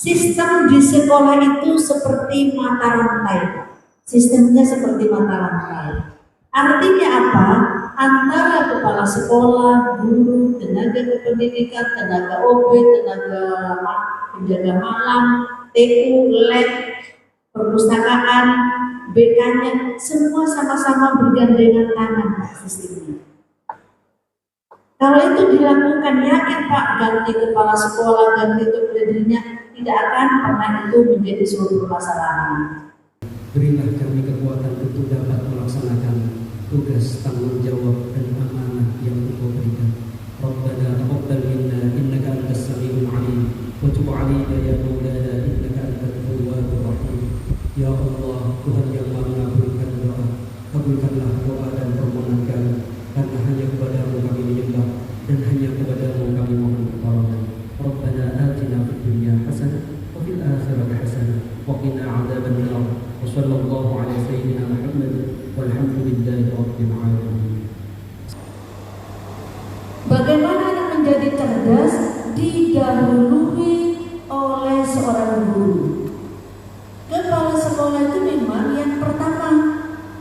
Sistem di sekolah itu seperti mata rantai. Sistemnya seperti mata rantai. Artinya apa? Antara kepala sekolah, guru, tenaga kependidikan, tenaga OB, tenaga penjaga malam, TU, lab, perpustakaan, BK-nya, semua sama-sama bergandengan tangan sistemnya. Kalau itu dilakukan, yakin Pak, ganti kepala sekolah, ganti dirinya, tidak akan pernah itu menjadi suatu permasalahan. Berilah kami kekuatan untuk dapat melaksanakan tugas, tanggung jawab, dan amanah yang Engkau berikan. Rabbana taqabbal minna innaka antas samiul alim wa tub 'alaina ya maulana innaka antat tawwabur rahim. Ya Allah, Tuhan yang Maha mengabulkan doa, kabulkanlah doa dan permohonan kami, karena hanya kepada-Mu kami menyembah dan hanya kepada-Mu kami mohon pertolongan. Rabbana atina fid dunya hasanah wa fil akhirati hasanah wa qina 'adzaban nar. Wa sallallahu ala sayyidina Muhammad walhamdulillahi rabbil alamin. Bagaimana anak menjadi cerdas? Didahului oleh seorang guru. Kepala sekolah itu memang yang pertama.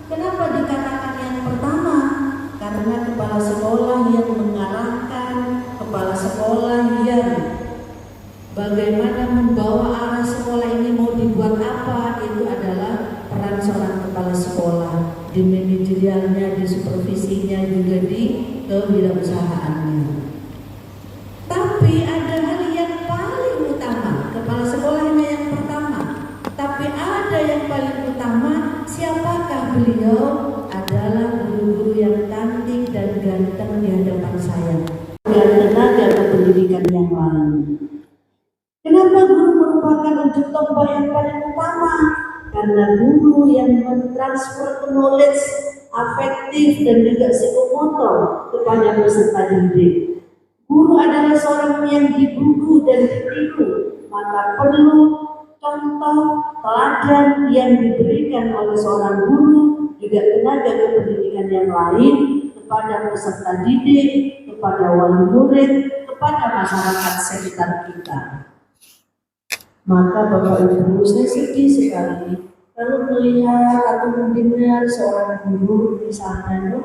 Kenapa dikatakan yang pertama? Karena kepala sekolah yang mengarahkan, kepala sekolah yang bagaimana membawa arah sekolah ini mau dibuat apa, itu adalah peran seorang kepala sekolah. Di manajerialnya, di supervisinya, juga di kewirausahaannya. Tapi ada hal yang paling utama. Kepala sekolahnya yang pertama, tapi ada yang paling utama. Siapakah beliau? Adalah guru-guru yang cantik dan ganteng di hadapan saya dan tenaga kependidikan yang lain. Kenapa guru merupakan ujung tombak yang paling utama? Karena guru yang mentransfer knowledge afektif dan juga psikomotor kepada peserta didik. Guru adalah seorang yang digugu dan ditiru, maka perlu contoh teladan yang diberikan oleh seorang guru, juga tenaga kependidikan yang lain kepada peserta didik, kepada wali murid, kepada masyarakat sekitar kita. Maka Bapak Ibu, saya sedih sekali kalau melihat atau mendengar seorang guru misalnya,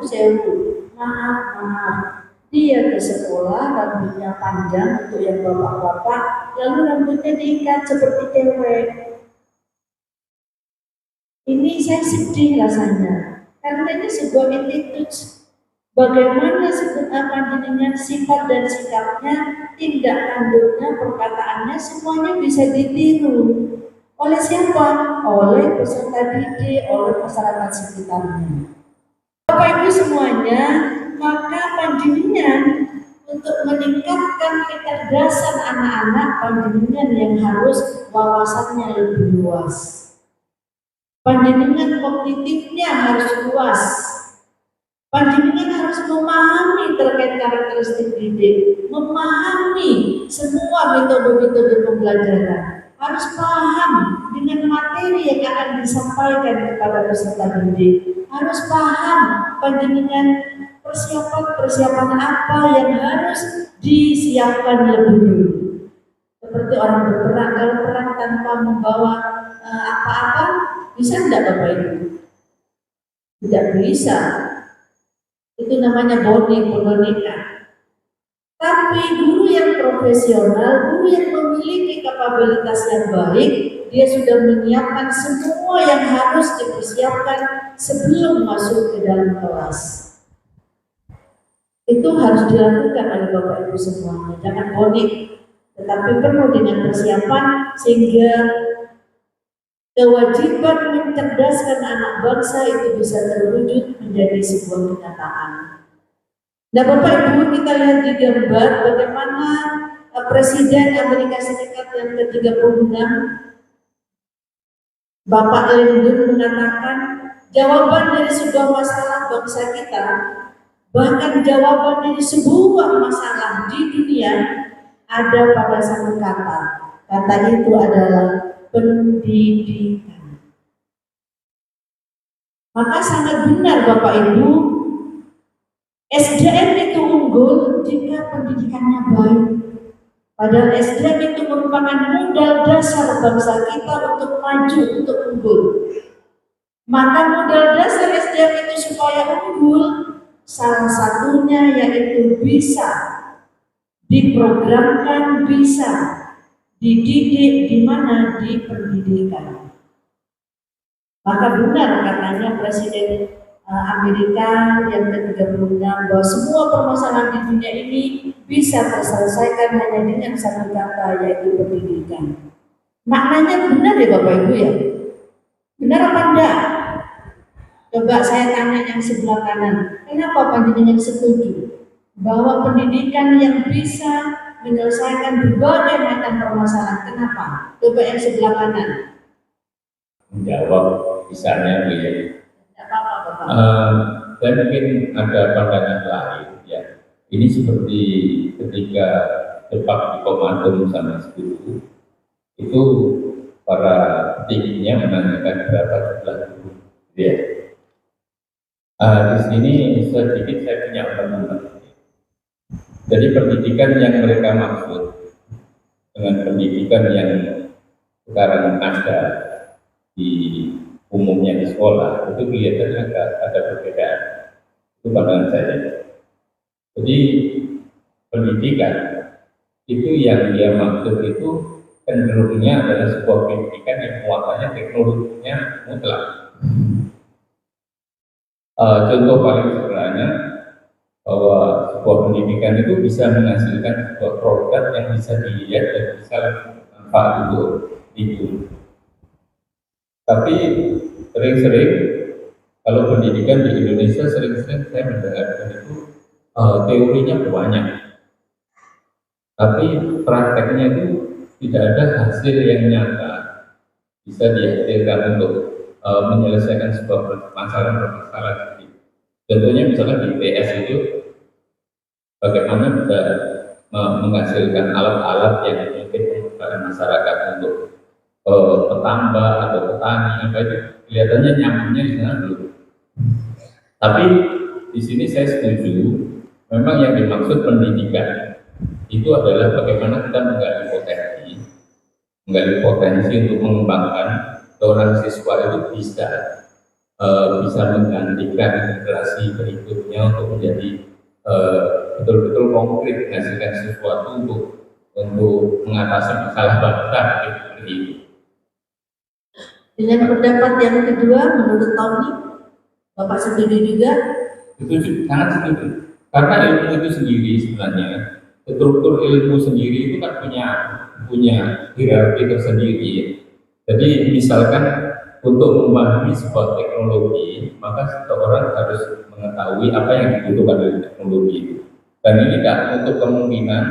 maaf, dia ke sekolah rambutnya panjang untuk yang bapak-bapak, lalu rambutnya diikat seperti cewek. Ini saya sedih rasanya, karena ini sebuah attitude. Bagaimana dengan sifat dan sikapnya, tindak tanduknya, perkataannya, semuanya bisa ditiru. Oleh siapa? Oleh peserta didik, oleh masyarakat sekitarnya. Bapak Ibu semuanya, maka panjenengan untuk meningkatkan kecerdasan anak-anak, panjenengan yang harus wawasannya lebih luas. Panjenengan kognitifnya harus luas. Panjenengan harus memahami terkait karakteristik didik, memahami semua metode-metode pembelajaran, harus paham dengan materi yang akan disampaikan kepada peserta didik, harus paham panjenengan persiapan apa yang harus disiapkan lebih dulu. Seperti orang berperang, kalau perang tanpa membawa apa-apa, bisa tidak Bapak Ibu? Tidak bisa. Itu namanya boneka. Tapi guru yang profesional, guru yang memiliki kapabilitas yang baik, dia sudah menyiapkan semua yang harus dipersiapkan sebelum masuk ke dalam kelas. Itu harus dilakukan oleh Bapak Ibu semuanya, jangan bonek, tetapi penuh dengan persiapan sehingga kewajiban mencerdaskan anak bangsa itu bisa terwujud menjadi sebuah kenyataan. Nah Bapak Ibu, kita lihat di gambar bagaimana Presiden Amerika Serikat yang ke-36, Bapak Lyndon mengatakan jawaban dari sebuah masalah bangsa kita, bahkan jawaban dari sebuah masalah di dunia ada pada satu kata. Kata itu adalah pendidikan. Maka sangat benar Bapak Ibu, SDM itu unggul jika pendidikannya baik. Padahal SDM itu merupakan modal dasar bangsa kita untuk maju, untuk unggul. Maka modal dasar SDM itu supaya unggul, salah satunya yaitu bisa diprogramkan, bisa dididik di mana di pendidikan. Maka benar katanya Presiden Amerika yang ke-36 bahwa semua permasalahan di dunia ini bisa terselesaikan hanya dengan satu kata, yaitu pendidikan. Maknanya benar ya Bapak Ibu ya? Benar apa enggak? Coba saya tanya yang sebelah kanan, kenapa panjenengan setuju bahwa pendidikan yang bisa menyelesaikan berbagai macam permasalahan? Kenapa? Coba yang sebelah kanan. Menjawab misalnya beliau. Apa-apa, Saya mungkin ada pandangan lain ya. Ini seperti ketika Jepang dikomando sama sekutu, itu para petingginya menanyakan berapa jumlah guru. Ya. Di sini sedikit saya punya pendapat. Jadi pendidikan yang mereka maksud dengan pendidikan yang sekarang ada di umumnya di sekolah itu kelihatannya ada perbedaan. Itu pandangan saya. Jadi pendidikan itu yang dia maksud itu cenderungnya adalah sebuah pendidikan yang muatannya teknologinya mutlak. Contoh paling sederhana bahwa sebuah pendidikan itu bisa menghasilkan sebuah produk yang bisa dilihat dan bisa bermanfaat untuk hidup. Tapi sering-sering kalau pendidikan di Indonesia sering-sering saya mendengarkan itu teorinya banyak, tapi prakteknya itu tidak ada hasil yang nyata bisa dihasilkan untuk menyelesaikan sebuah masalah-masalah. Contohnya misalkan di ITS itu bagaimana bisa menghasilkan alat-alat yang mungkin memudahkan masyarakat untuk petambak atau petani apa itu kelihatannya nyamannya di sana belum. Tapi di sini saya setuju, memang yang dimaksud pendidikan itu adalah bagaimana kita menggali potensi untuk mengembangkan seorang siswa itu bisa menggantikan generasi berikutnya untuk menjadi betul-betul konkret menghasilkan sesuatu untuk mengatasi masalah bangsa seperti ini. Dengan pendapat yang kedua, menurut Tony, Bapak setuju juga? Setuju, sangat setuju. Karena ilmu itu sendiri sebenarnya, struktur ilmu sendiri itu kan punya hierarki tersendiri. Jadi misalkan untuk memahami sebuah teknologi, maka seseorang harus mengetahui apa yang dibutuhkan dari teknologi itu. Dan ini tidak untuk kemungkinan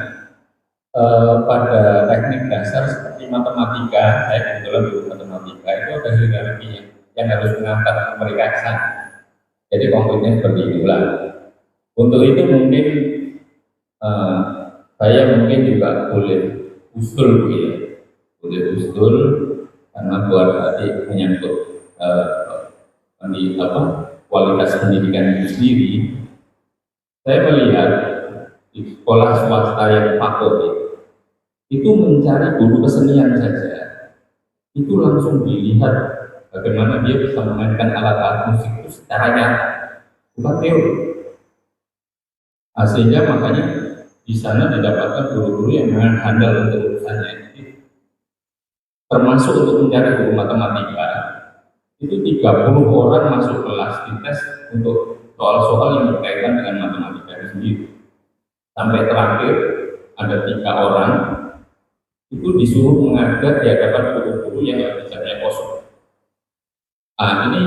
pada teknik dasar seperti matematika, saya kebetulan guru matematika, itu ada hierarki yang harus mengantar mereka ke sana. Jadi konkretnya seperti itulah. Untuk itu mungkin saya mungkin juga boleh usul karena buat tadi menyangkut kualitas pendidikan itu sendiri. Saya melihat di sekolah swasta yang favorit itu mencari guru kesenian saja, itu langsung dilihat bagaimana dia bisa memainkan alat-alat musik itu secara nyata, bukan teori. Sehingga makanya di sana didapatkan guru-guru yang memang handal untuk urusannya. Termasuk untuk mencari guru matematika, itu 30 orang masuk kelas dites untuk soal-soal yang berkaitan dengan matematika itu sendiri. Sampai terakhir ada 3 orang itu disuruh mengajar di hadapan guru-guru yang bicaranya kosong. Ini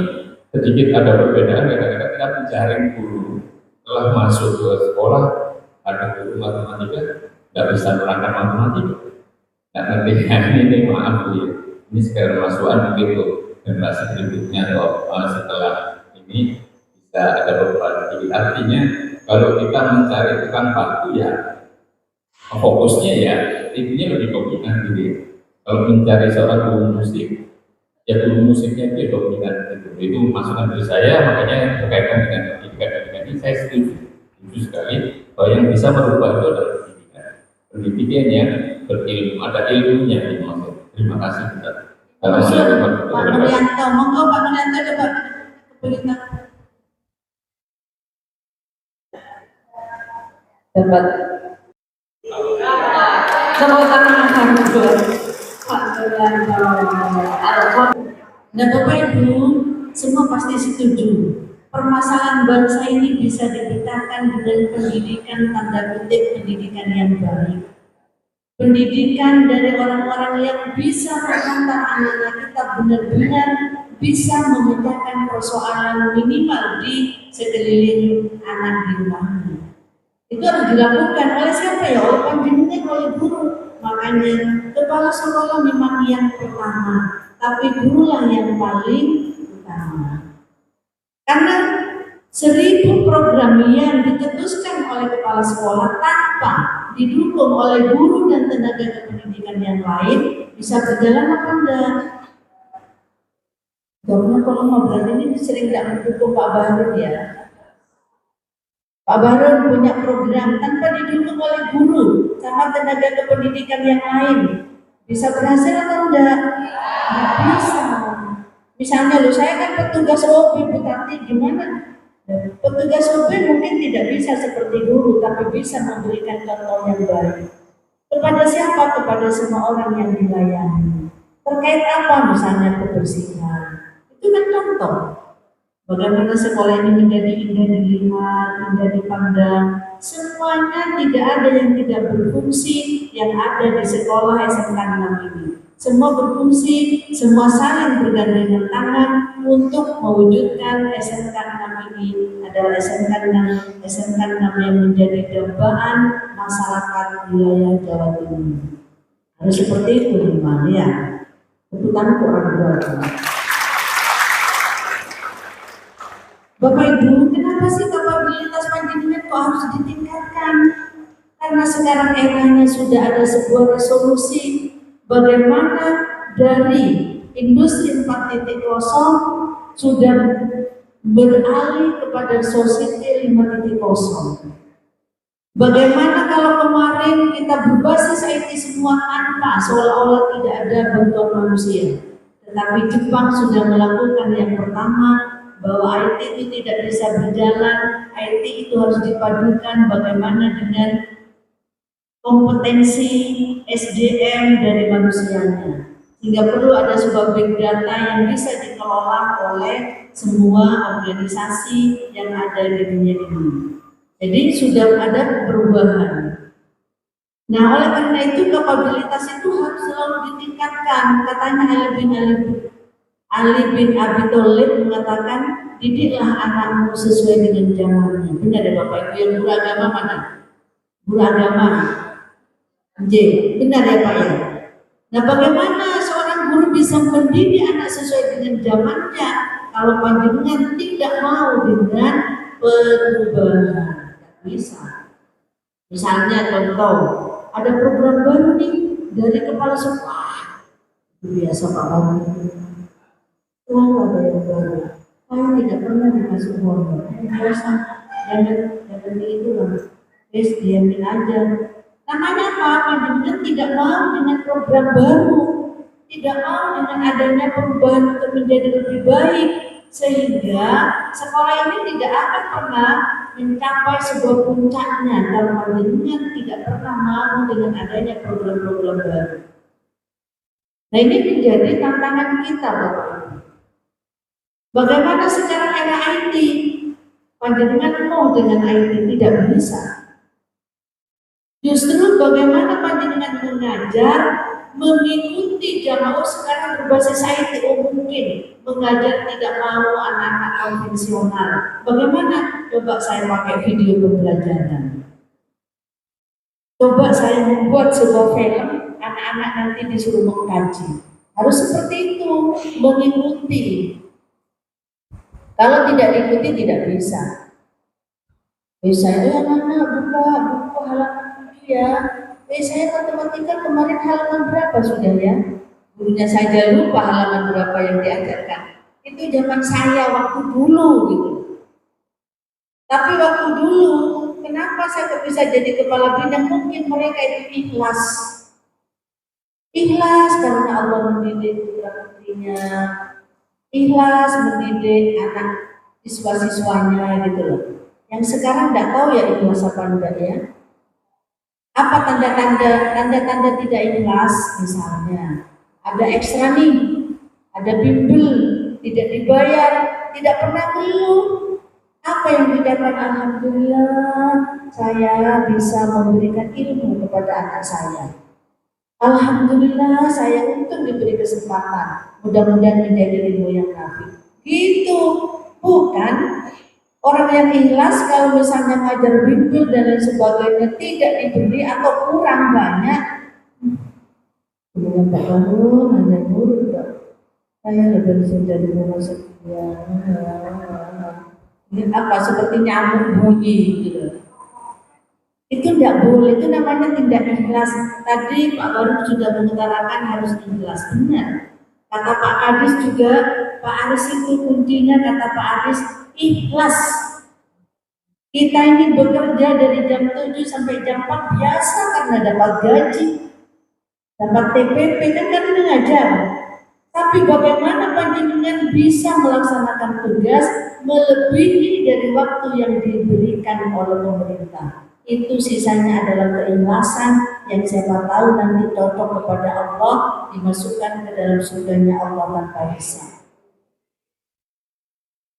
sedikit ada perbedaan kadang-kadang kita menjaring guru setelah masuk ke sekolah ada guru matematika tidak bisa menerangkan matematika. Nah ketika ini maaf ya, ini sekarang masukan mungkin untuk generasi berikutnya atau setelah ini bisa ada beberapa. Artinya kalau kita mencari tukang batu ya fokusnya ya intinya lebih dominan gitu. Kalau mencari seorang guru musik, ya guru musiknya dia dominan gitu. Itu masukan dari saya, makanya berkaitan dengan pendidikan ini saya setuju sekali bahwa yang bisa merubah itu adalah pendidikan. pendidikan yang berilmu, ada ilmunya dimaksud. Terima kasih Ustaz. Pak Nuryanto, monggo Pak Nuryanto coba berita. Dapat. Tepuk tangan buat Pak Nuryanto. Nah Bapak Ibu, semua pasti setuju. Permasalahan bangsa ini bisa dipecahkan dengan pendidikan, tanda kutip pendidikan yang baik. Pendidikan dari orang-orang yang bisa menghantar anak-anak kita benar-benar bisa memecahkan persoalan minimal di sekeliling anak di rumahnya. Itu harus dilakukan oleh siapa ya? Oleh panjenengan, oleh guru. Makanya kepala sekolah memang yang pertama, tapi gurulah yang paling utama. Karena 1000 program yang diketuskan oleh kepala sekolah tanpa didukung oleh guru dan tenaga kependidikan yang lain bisa berjalan apa enggak? Karena kalau mau berarti ini sering tidak mendukung Pak Bahrun ya. Pak Bahrun punya program tanpa didukung oleh guru sama tenaga kependidikan yang lain bisa berhasil atau enggak? Enggak bisa. Misalnya loh, saya kan petugas OB, Bu Tati, gimana? Petugas OB mungkin tidak bisa seperti guru, tapi bisa memberikan contoh yang baik. Kepada siapa? Kepada semua orang yang dilayani. Terkait apa? Misalnya kebersihan. Itu kan contoh. Bagaimana sekolah ini menjadi indah dilihat, indah dipandang. Semuanya tidak ada yang tidak berfungsi yang ada di sekolah SMK 6 ini. Semua berfungsi, semua saling bergandengan tangan untuk mewujudkan SMK 6 ini adalah SMK 6 yang menjadi dambaan masyarakat wilayah Jawa Timur. Harus seperti itu teman-teman ya. Kebutuhan Quran. Bapak Ibu, kenapa sih kapabilitas panjenengan kok harus ditingkatkan? Karena sekarang eranya sudah ada sebuah resolusi. Bagaimana dari industri 4.0 sudah beralih kepada society 5.0. Bagaimana kalau kemarin kita berbasis IT semua tanpa seolah-olah tidak ada bantuan manusia. Tetapi Jepang sudah melakukan yang pertama, bahwa IT itu tidak bisa berjalan, IT itu harus dipadukan bagaimana dengan kompetensi SDM dari manusianya, sehingga perlu ada sebuah big data yang bisa dikelola oleh semua organisasi yang ada di dunia ini. Jadi sudah ada perubahan. Nah, oleh karena itu kapabilitas itu harus selalu ditingkatkan. Katanya Ali bin Abi Thalib mengatakan, didiklah anakmu sesuai dengan zamannya. Benar ya Bapak Ibu, yang guru agama mana? Guru agama. Benar ya Pak ya? Nah, bagaimana seorang guru bisa mendidik anak sesuai dengan zamannya kalau panjenengan tidak mau dengan perubahan? Tidak bisa. Misalnya contoh, ada program baru nih dari kepala sekolah. Biasa Pak Baru. Selalu ada yang baru. Saya tidak pernah dikasih honor. Biasa, jangan itu lah. Diamin aja. Namanya apa? Panjenengan tidak mau dengan program baru, tidak mau dengan adanya perubahan untuk menjadi lebih baik, sehingga sekolah ini tidak akan pernah mencapai sebuah puncaknya kalau panjenengan tidak pernah mau dengan adanya program-program baru. Nah, ini menjadi tantangan kita, Bapak. Bagaimana sekarang era IT? Panjenengan mau dengan IT tidak bisa. Justru bagaimana panjenengan mengajar, mengikuti jamaah sekarang berbasis IT, mungkin mengajar tidak mau anak-anak konvensional. Bagaimana? Coba saya pakai video pembelajaran. Coba saya membuat sebuah film, anak-anak nanti disuruh mengkaji. Harus seperti itu, mengikuti. Kalau tidak diikuti tidak bisa. Bisa itu yang mana buku halaman ya. Saya matematika kemarin halaman berapa sudah ya? Gurunya saja lupa halaman berapa yang diajarkan. Itu zaman saya waktu dulu gitu. Tapi waktu dulu kenapa saya kok bisa jadi kepala bidang? Mungkin mereka itu ikhlas. Ikhlas karena Allah mendidik putra-putrinya, ikhlas mendidik anak siswa-siswanya gitu loh. Yang sekarang tidak tahu ya ikhlas apa enggak ya. Apa tanda-tanda tidak ikhlas? Misalnya ada ekstra nih, ada bimbel, tidak dibayar, tidak pernah ngeluh. Apa yang dikatakan? Alhamdulillah saya bisa memberikan ilmu kepada anak saya. Alhamdulillah saya untung diberi kesempatan. Mudah-mudahan menjadi ilmu yang nafi. Gitu, bukan orang yang ikhlas kalau misalnya ngajar bimbel dan lain sebagainya tidak diberi atau kurang banyak. Kemudian Pak Bangun hanya nurut Pak. Saya lebih bisa jadi rumah sekian. Ini apa seperti nyamuk bunyi gitu. Itu tidak boleh, itu namanya tidak ikhlas. Tadi Pak Baru sudah mengutarakan harus ikhlas, benar. Kata Pak Aris juga, Pak Aris itu kuncinya kata Pak Aris, ikhlas. Kita ini bekerja dari jam 7 sampai jam 4 biasa karena dapat gaji, dapat TPP kan mengajar. Tapi bagaimana panjenengan bisa melaksanakan tugas melebihi dari waktu yang diberikan oleh pemerintah? Itu sisanya adalah keikhlasan yang siapa tahu nanti cocok kepada Allah, dimasukkan ke dalam surganya Allah tanpa hisab.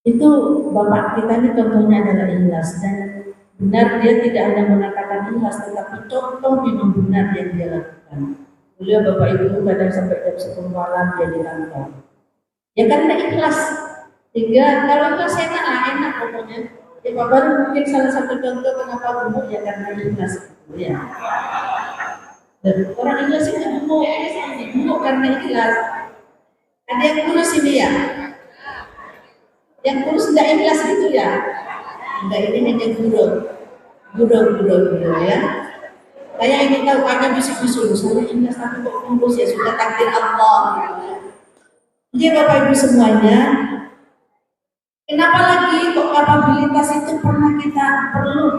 Itu Bapak kita ini contohnya adalah ikhlas, dan benar dia tidak hanya mengatakan ikhlas, tetapi contoh memang benar yang dia lakukan. Beliau Bapak Ibu kadang sampai jam 10 malam dia di kantor. Ya karena ikhlas. Sehingga kalau ikhlas enak pokoknya. Ya Pak Baru mungkin salah satu contoh kenapa gemuk ya karena ikhlas. Ya. Dan orang ikhlas itu gemuk karena ikhlas. Ada yang kurus ini ya? Yang kurus tidak ikhlas gitu ya? Enggak, ini hanya gurau ya. Saya ingin tahu karena bisik-bisik, saya ikhlas tapi kok kurus ya, sudah takdir Allah. Jadi Bapak Ibu semuanya, kenapa lagi kok kapabilitas itu perlu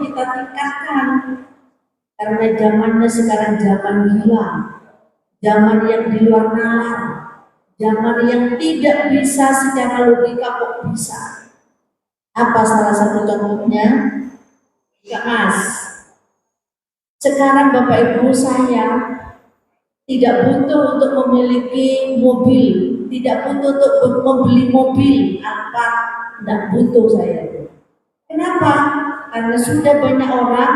kita tingkatkan? Karena zamannya sekarang zaman gila, zaman yang di luar nalar, zaman yang tidak bisa secara logika kok bisa. Apa salah satu contohnya? Ya Mas, sekarang Bapak Ibu saya tidak butuh untuk memiliki mobil, tidak butuh untuk membeli mobil, tidak butuh saya. Kenapa? Karena sudah banyak orang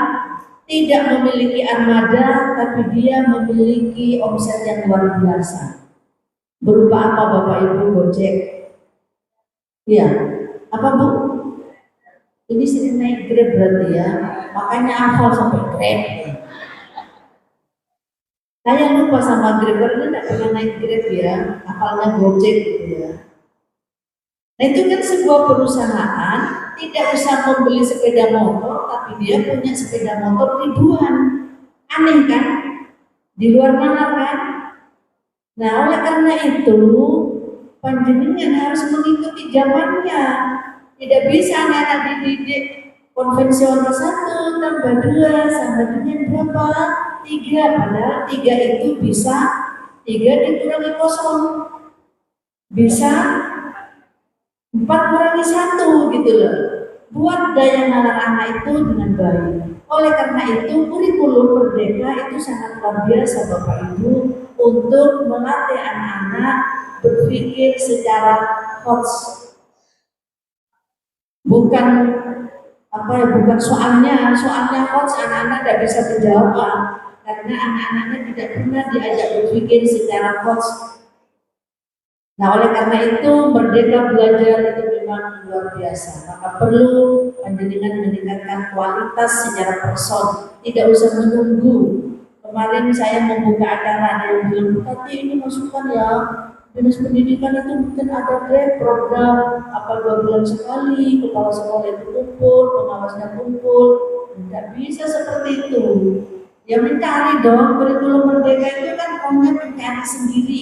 tidak memiliki armada, tapi dia memiliki omset yang luar biasa. Berupa apa Bapak Ibu? Gojek. Iya, apa Bu? Ini sering naik Grab berarti ya, makanya hafal sampai Grab. Saya lupa sama Grab, karena tidak pernah naik Grab ya, hafalnya Gojek gitu ya. Nah itu kan sebuah perusahaan tidak bisa membeli sepeda motor, tapi dia punya sepeda motor ribuan. Aneh kan? Di luar mana kan? Nah oleh karena itu, panjenengan harus mengikuti zamannya. Tidak bisa anak-anak dididik konvensional 1 tambah 2 sama dengan berapa? 3, padahal 3 itu bisa 3 dikurangi 0 bisa 4 kurangi 1 gitu loh. Buat daya nalar anak itu dengan baik. Oleh karena itu kurikulum Merdeka itu sangat luar biasa Bapak Ibu untuk melatih anak-anak berpikir secara hots. Bukan soalnya hots, anak-anak tidak bisa menjawab karena anak-anaknya tidak pernah diajak berpikir secara hots. Nah oleh karena itu Merdeka Belajar itu memang luar biasa, maka perlu panjenengan meningkatkan kualitas secara person, tidak usah menunggu. Kemarin saya membuka acara, ada yang bilang, tapi ini masukan ya, Dinas Pendidikan itu mungkin ada program apa 2 bulan sekali, kepala sekolah itu kumpul, pengawasnya kumpul. Tidak bisa seperti itu. Ya mencari dong, kurikulum Merdeka itu kan maunya mencari sendiri,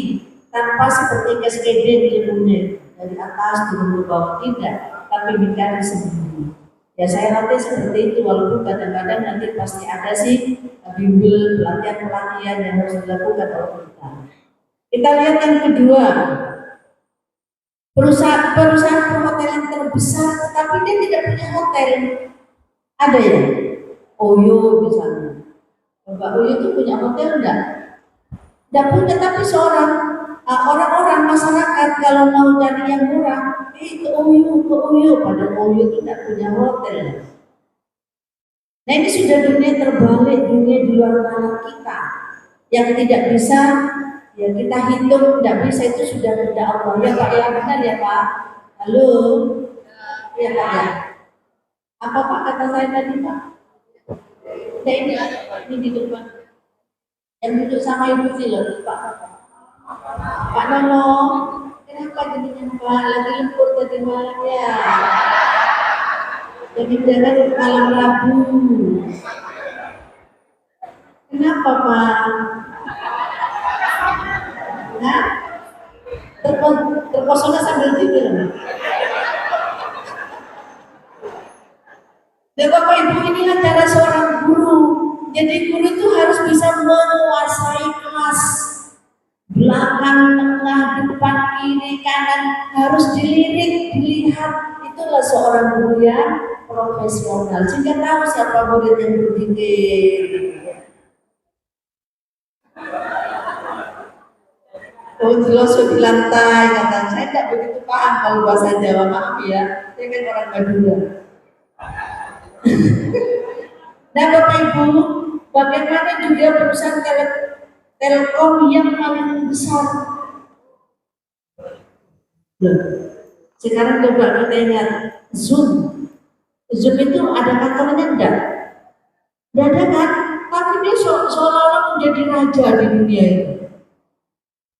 tanpa seperti cascade ilmunya dari atas turun ke bawah, tidak, tapi mencari sendiri. Ya saya latih seperti itu, walaupun kadang-kadang nanti pasti ada sih bimbel pelatihan-pelatihan yang harus dilakukan oleh kita. Kita lihat yang kedua, perusahaan perhotelan terbesar, tetapi dia tidak punya hotel. Ada ya? Oyo misalnya. Mbak Oyo itu punya hotel enggak? Tidak punya, tapi seorang orang-orang masyarakat kalau mau cari yang murah, ke Oyo, padahal Oyo itu tidak punya hotel. Nah ini sudah dunia terbalik, dunia di luar nalar kita, yang tidak bisa ya kita hitung, tidak bisa, itu sudah kehendak Allah. Ya Pak, ya benar ya Pak. Halo, ya Pak ya. Apa Pak kata saya tadi Pak? Nah ini di depan, yang duduk sama ibu sih loh Pak. Pak Nono, kenapa jadinya Pak lagi lembur tadi malam ya? Jadi jangan malam Rabu. Kenapa Pak? Nah, terpesona sambil tidur. Dan Bapak Ibu, inilah cara seorang guru. Jadi guru itu harus bisa menguasai kelas. Belakang, tengah, depan, kiri, kanan harus dilirik, dilihat. Itulah seorang guru yang profesional. Sehingga tahu siapa murid yang berpikir. Oh, jelosok di lantai, kata saya tidak begitu paham kalau bahasa Jawa, maaf ya. Saya kan orang Madura. Nah Bapak Ibu, bagaimana juga perusahaan Telkom yang paling besar? Sekarang coba kita ingat Zoom. Zoom itu ada kantornya enggak? Tidak ada kan? Tapi dia seolah-olah menjadi raja di dunia ini.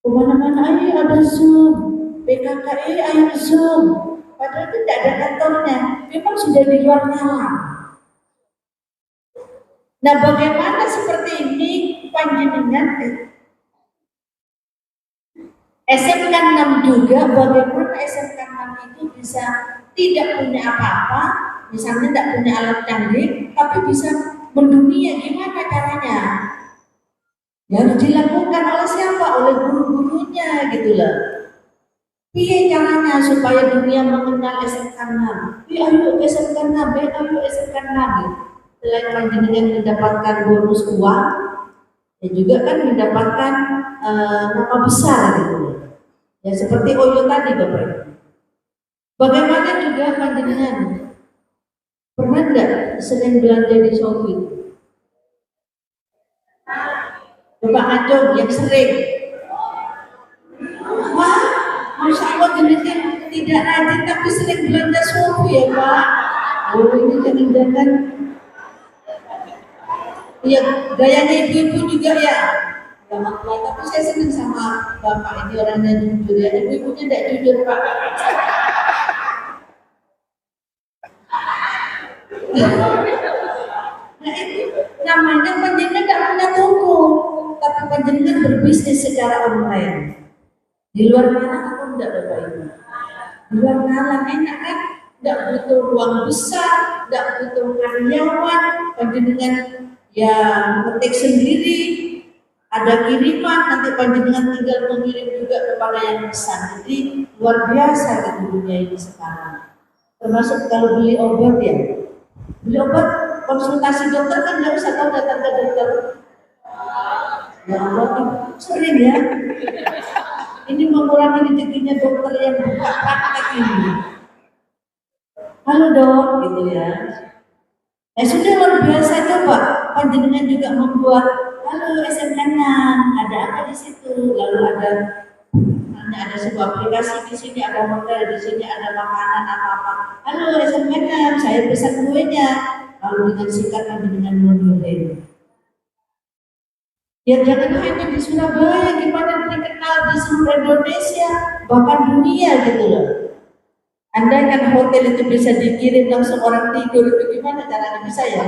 Kemana-mana ayo ada Zoom, PKKI ayo Zoom. Padahal itu tidak ada kantornya. Memang sudah di luar nalar. Nah bagaimana seperti ini panjenengan SMK 6 juga, bagaimana SMK 6 itu bisa tidak punya apa-apa, misalnya tidak punya alat canggih, tapi bisa mendunia, gimana caranya? Ya harus dilakukan oleh siapa? Oleh guru-gurunya gitu loh. Iya caranya supaya dunia mengenal SMK 6. Ayo SMK 6, ayo SMK 6 gitu. Selain panjenengan mendapatkan bonus uang, ya juga kan mendapatkan nama besar gitu. Ya seperti Oyo tadi Bapak. Bagaimana juga panjenengan pernah nggak sering belanja di Shopee? Bapak Acung yang sering. Wah, Masya Allah jenengan tidak rajin tapi sering belanja Shopee ya Pak. Oh ini jangan-jangan ya gayanya ibu-ibu juga ya. Tapi saya senang sama Bapak ini orangnya jujur ya. Ibu-ibunya tidak jujur Pak. Nah itu namanya panjenengan tidak punya toko, tapi panjenengan berbisnis secara online. Di luar mana aku tidak Bapak Ibu. Di luar mana enak kan? Tidak butuh ruang besar, tidak butuh karyawan, panjenengan ya ngetik sendiri, ada kiriman, nanti panjenengan tinggal mengirim juga kepada yang pesan. Jadi luar biasa di dunia ini sekarang. Termasuk kalau beli obat ya, beli obat konsultasi dokter kan nggak usah tahu datang ke dokter. Ya Allah, sering ya. Ini mengurangi rezekinya dokter yang buka praktek ini. Halo dok, gitu ya. Sudah luar biasa coba panjenengan juga membuat halo SMK 6, ada apa di situ? Lalu ada sebuah aplikasi di sini, ada hotel di sini, ada makanan apa-apa. Halo SMK 6, saya pesan kuenya. Lalu dengan singkat panjenengan mengirim. Ya jangan hanya di Surabaya, gimana dikenal di seluruh Indonesia, bahkan dunia gitu loh. Andai kan hotel itu bisa dikirim langsung orang tidur, itu gimana caranya bisa ya?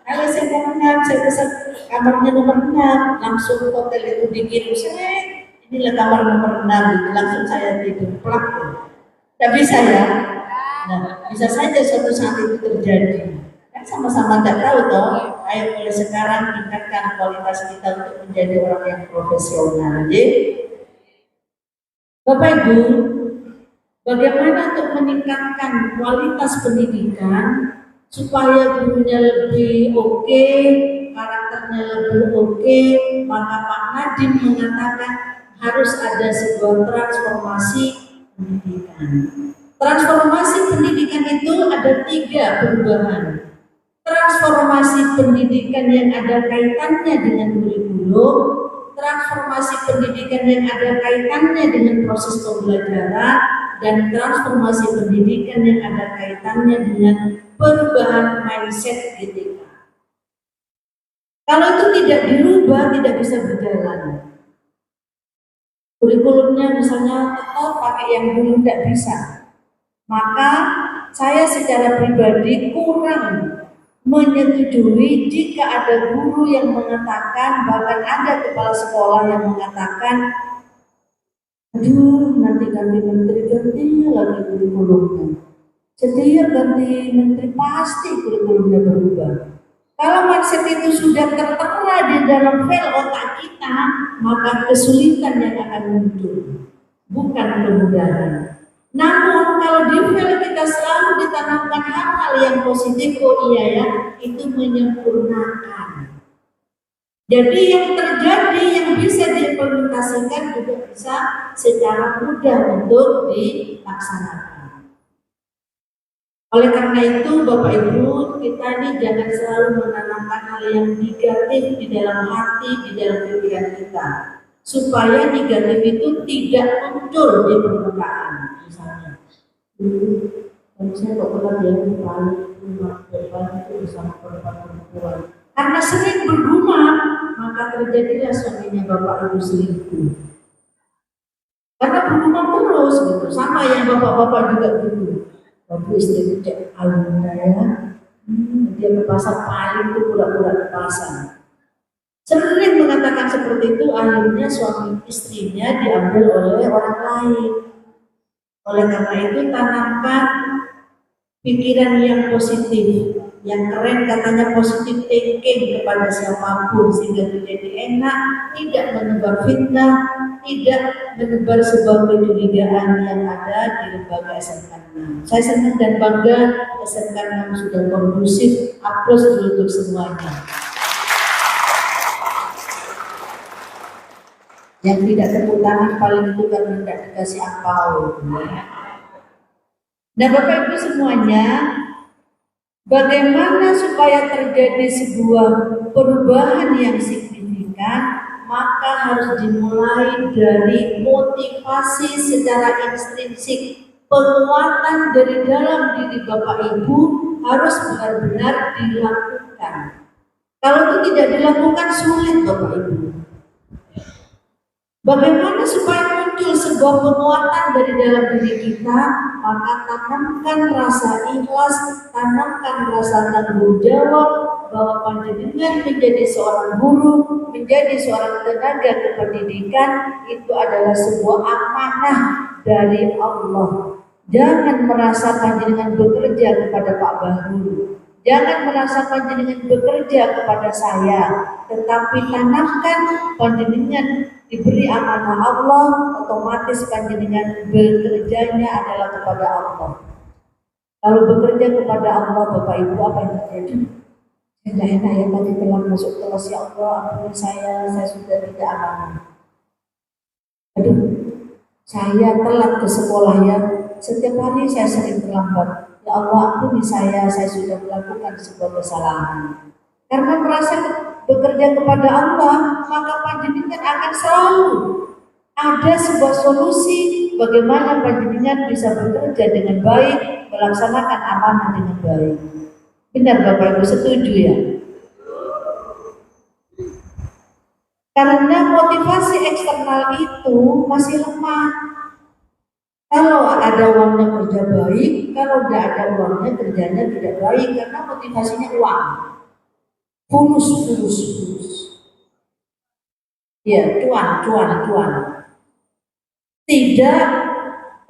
Kalau saya nomor 6, saya pesan kamarnya nomor 6, langsung hotel itu dikirim, inilah kamar nomor 6, gitu. Langsung saya tidur, plak. Tidak bisa ya? Nah, bisa saja suatu saat itu terjadi. Kan sama-sama tidak tahu toh. Ayo mulai sekarang tingkatkan kualitas kita untuk menjadi orang yang profesional. Jadi, Bapak Ibu, bagaimana untuk meningkatkan kualitas pendidikan supaya gurunya lebih oke, karakternya lebih oke, maka Pak Nadiem mengatakan harus ada sebuah transformasi pendidikan. Transformasi pendidikan itu ada 3 perubahan. Transformasi pendidikan yang ada kaitannya dengan kurikulum, transformasi pendidikan yang ada kaitannya dengan proses pembelajaran, dan transformasi pendidikan yang ada kaitannya dengan perubahan mindset GTK. Kalau itu tidak dirubah, tidak bisa berjalan. Kurikulumnya misalnya tetap pakai yang dulu tidak bisa. Maka saya secara pribadi kurang menyetujui jika ada guru yang mengatakan, bahkan ada kepala sekolah yang mengatakan, aduh nanti ganti menteri ganti lagi kurikulumnya. Setiap ganti menteri pasti kurikulumnya berubah. Kalau mindset itu sudah tertera di dalam file otak kita, maka kesulitan yang akan muncul, bukan kemudahan. Namun kalau di file kita selalu ditanamkan hal-hal yang positif, oh iya ya, itu menyempurnakan. Jadi yang terjadi yang bisa diimplementasikan juga bisa secara mudah untuk dilaksanakan. Oleh karena itu Bapak Ibu, kita ini jangan selalu menanamkan hal yang negatif di dalam hati, di dalam pikiran kita, supaya negatif itu tidak muncul di permukaan. Misalnya, kalau saya kok pernah dia perempuan itu bersama perempuan, karena sering bergumam, maka terjadilah suaminya Bapak Ibu selingkuh. Karena bergumam terus gitu, sama yang bapak-bapak juga gitu. Waktu istri cek alumni ya, dia ke pasar paling itu pura-pura ke pasar. Sering mengatakan seperti itu, akhirnya suami istrinya diambil oleh orang lain. Oleh karena itu tanamkan pikiran yang positif, yang keren katanya positif thinking kepada siapapun sehingga menjadi enak, tidak menebar fitnah, tidak menebar sebuah kecurigaan yang ada di lembaga SMK 6. Saya senang dan bangga SMK 6 sudah kondusif. Aplaus dulu untuk semuanya. Yang tidak tepuk tangan paling itu karena tidak dikasih angpau. Nah Bapak Ibu semuanya, bagaimana supaya terjadi sebuah perubahan yang signifikan? Maka harus dimulai dari motivasi secara intrinsik. Penguatan dari dalam diri Bapak Ibu harus benar-benar dilakukan. Kalau itu tidak dilakukan sulit Bapak Ibu. Bagaimana supaya muncul sebuah penguatan dari dalam diri kita? Maka tanamkan rasa ikhlas, tanamkan rasa tanggung jawab bahwa panjenengan menjadi seorang guru, menjadi seorang tenaga kependidikan itu adalah sebuah amanah dari Allah. Jangan merasa panjenengan bekerja kepada Pak Bahru, jangan merasa panjenengan bekerja kepada saya, tetapi tanamkan panjenengan diberi amanah Allah, otomatis panjenengan bekerjanya adalah kepada Allah. Kalau bekerja kepada Allah, Bapak Ibu, apa yang terjadi? Enak-enak ya tadi telah masuk kelas, ya Allah, ampuni saya sudah tidak amanah. Aduh, saya telat ke sekolah ya, setiap hari saya sering terlambat. Ya Allah, ampuni saya sudah melakukan sebuah kesalahan. Karena merasa bekerja kepada Allah, maka panjenengan akan selalu ada sebuah solusi bagaimana panjenengan bisa bekerja dengan baik, melaksanakan amanah dengan baik. Benar Bapak Ibu, setuju ya? Karena motivasi eksternal itu masih lemah. Kalau ada uangnya kerja baik, kalau tidak ada uangnya kerjanya tidak baik karena motivasinya uang. Fulus. Ya, cuan. Tidak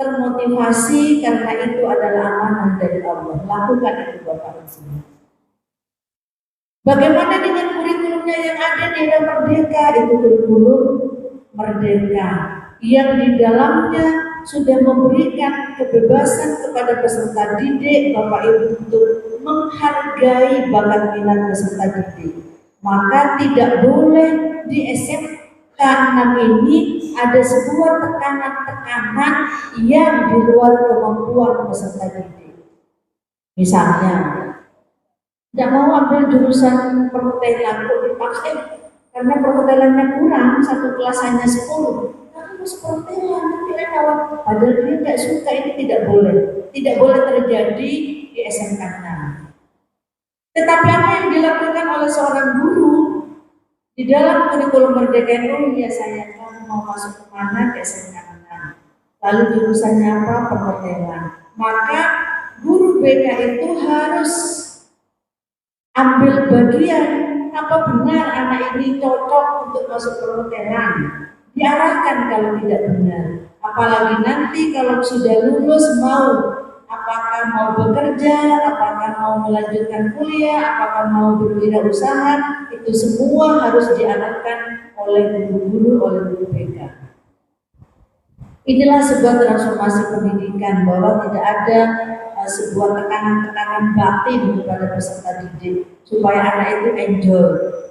termotivasi karena itu adalah amanah dari Allah. Lakukan itu Bapak Ibu. Bagaimana dengan kurikulumnya yang ada di dalam Merdeka? Itu kurikulum Merdeka yang di dalamnya sudah memberikan kebebasan kepada peserta didik Bapak Ibu untuk menghargai bakat minat peserta didik. Maka tidak boleh di SMK 6 ini ada sebuah tekanan-tekanan yang di luar kemampuan peserta didik. Misalnya, tidak mau ambil jurusan perhotelan kok dipakai karena perhotelannya kurang, satu kelas hanya 10. Harus perhotelan, tapi lewat. Padahal dia tidak suka, ini tidak boleh. Tidak boleh terjadi di SMK 6. Tetapi apa yang dilakukan oleh seorang guru di dalam kurikulum Merdeka itu, ya saya kamu mau masuk kemana ke SMK 6. Lalu jurusannya apa? Perhotelan. Maka guru BK itu harus ambil bagian, apa benar anak ini cocok untuk masuk perhotelan. Diarahkan kalau tidak benar. Apalagi nanti kalau sudah lulus apakah mau bekerja, apakah mau melanjutkan kuliah, apakah mau berwirausaha, itu semua harus diarahkan oleh guru-guru, oleh guru BK. Inilah sebuah transformasi pendidikan, bahwa tidak ada sebuah tekanan-tekanan batin kepada peserta didik supaya anak itu enjoy.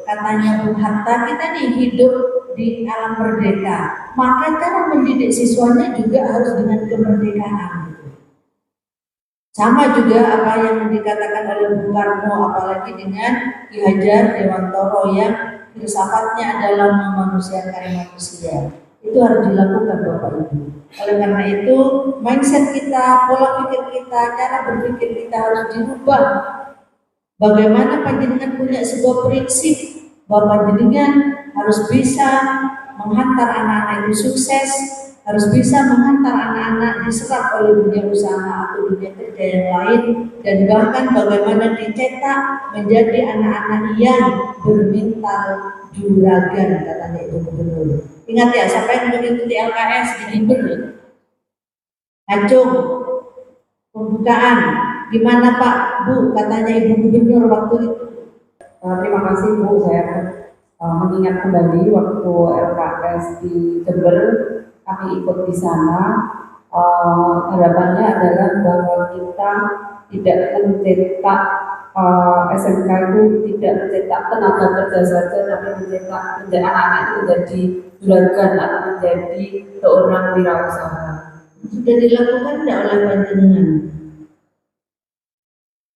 Katanya Bung Hatta, kita nih hidup di alam merdeka, maka cara mendidik siswanya juga harus dengan kemerdekaan. Sama juga apa yang dikatakan oleh Bung Karno, apalagi dengan Ki Hajar Dewantoro yang filsafatnya adalah memanusiakan manusia. Itu harus dilakukan Bapak Ibu. Oleh karena itu, mindset kita, pola pikir kita, cara berpikir kita harus dirubah. Bagaimana panjenengan punya sebuah prinsip bahwa panjenengan harus bisa menghantar anak-anak itu sukses, harus bisa menghantar anak-anak diserap oleh dunia usaha atau dunia kerja yang lain, dan bahkan bagaimana dicetak menjadi anak-anak yang bermental juragan, katanya itu gubernur. Ingat ya, siapa yang mengikuti LKS di Jember? Acung, pembukaan. Gimana Pak, Bu? Katanya Ibu Gubernur waktu itu. Terima kasih Bu, saya mengingat kembali waktu LKS di Jember, kami ikut di sana. Harapannya adalah bahwa kita tidak mencetak SMK itu tidak mencetak tenaga kerja saja, tapi mencetak anak-anak itu menjadi juragan atau menjadi seorang wirausaha. Sudah dilakukan tidak oleh panjenengan?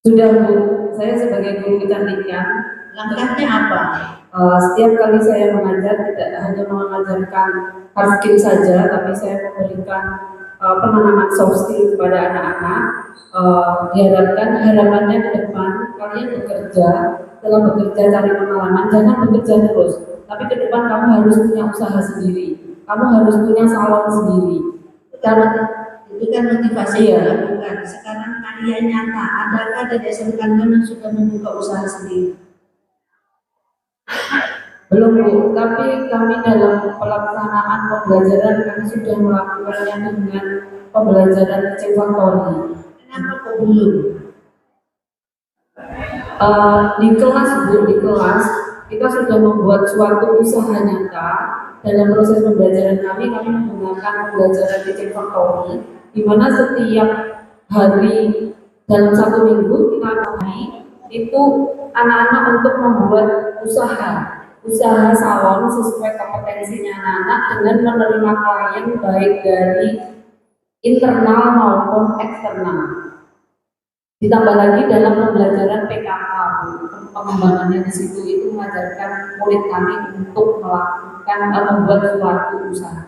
Sudah Bu, saya sebagai guru kecantikan. Langkahnya apa? Setiap kali saya mengajar tidak hanya mengajarkan hard skill saja, tapi saya memberikan penanaman soft skill kepada anak-anak. Harapannya ke depan kalian bekerja, setelah bekerja cari pengalaman, jangan bekerja terus, tapi ke depan kamu harus punya usaha sendiri, kamu harus punya salon sendiri. Karena itu kan motivasi yang dilakukan. Sekarang karya nyata, adakah dari SMK yang sudah membuka usaha sendiri? Belum Bu, tapi kami dalam pelaksanaan pembelajaran kami sudah melakukannya dengan pembelajaran kecil factory. Kenapa kok belum? Di kelas Bu, di kelas kita sudah membuat suatu usaha nyata. Dalam proses pembelajaran kami menggunakan pembelajaran kecil factory, di mana setiap hari dalam 1 minggu kita itu anak-anak untuk membuat usaha salon sesuai kompetensinya anak-anak dengan menerima klien baik dari internal maupun eksternal. Ditambah lagi dalam pembelajaran PKK, pengembangannya di situ itu mengajarkan murid kami untuk melakukan membuat suatu usaha.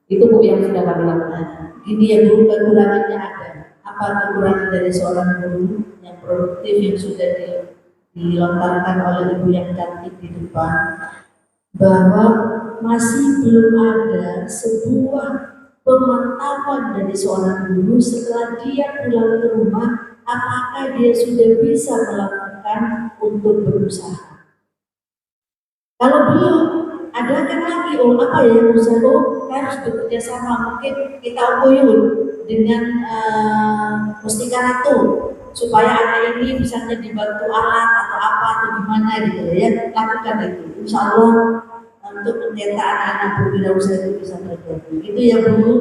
Itu Bu yang sudah kami lakukan. Ini ya Bu, kekurangannya ada. Apa kekurangan dari seorang guru yang produktif yang sudah dilontarkan oleh Ibu yang cantik di depan, bahwa masih belum ada sebuah pemantauan dari seorang guru setelah dia pulang ke rumah, apakah dia sudah bisa melakukan untuk berusaha. Kalau belum, ada kan lagi, oh apa ya yang bisa harus bekerja sama, mungkin kita uyun dengan Mustika Ratu supaya anak ini misalnya dibantu alat atau apa atau gimana gitu ya, lakukan itu. Insya Allah untuk mencetak anak-anak berwirausaha itu bisa terjadi. Itu ya Bu.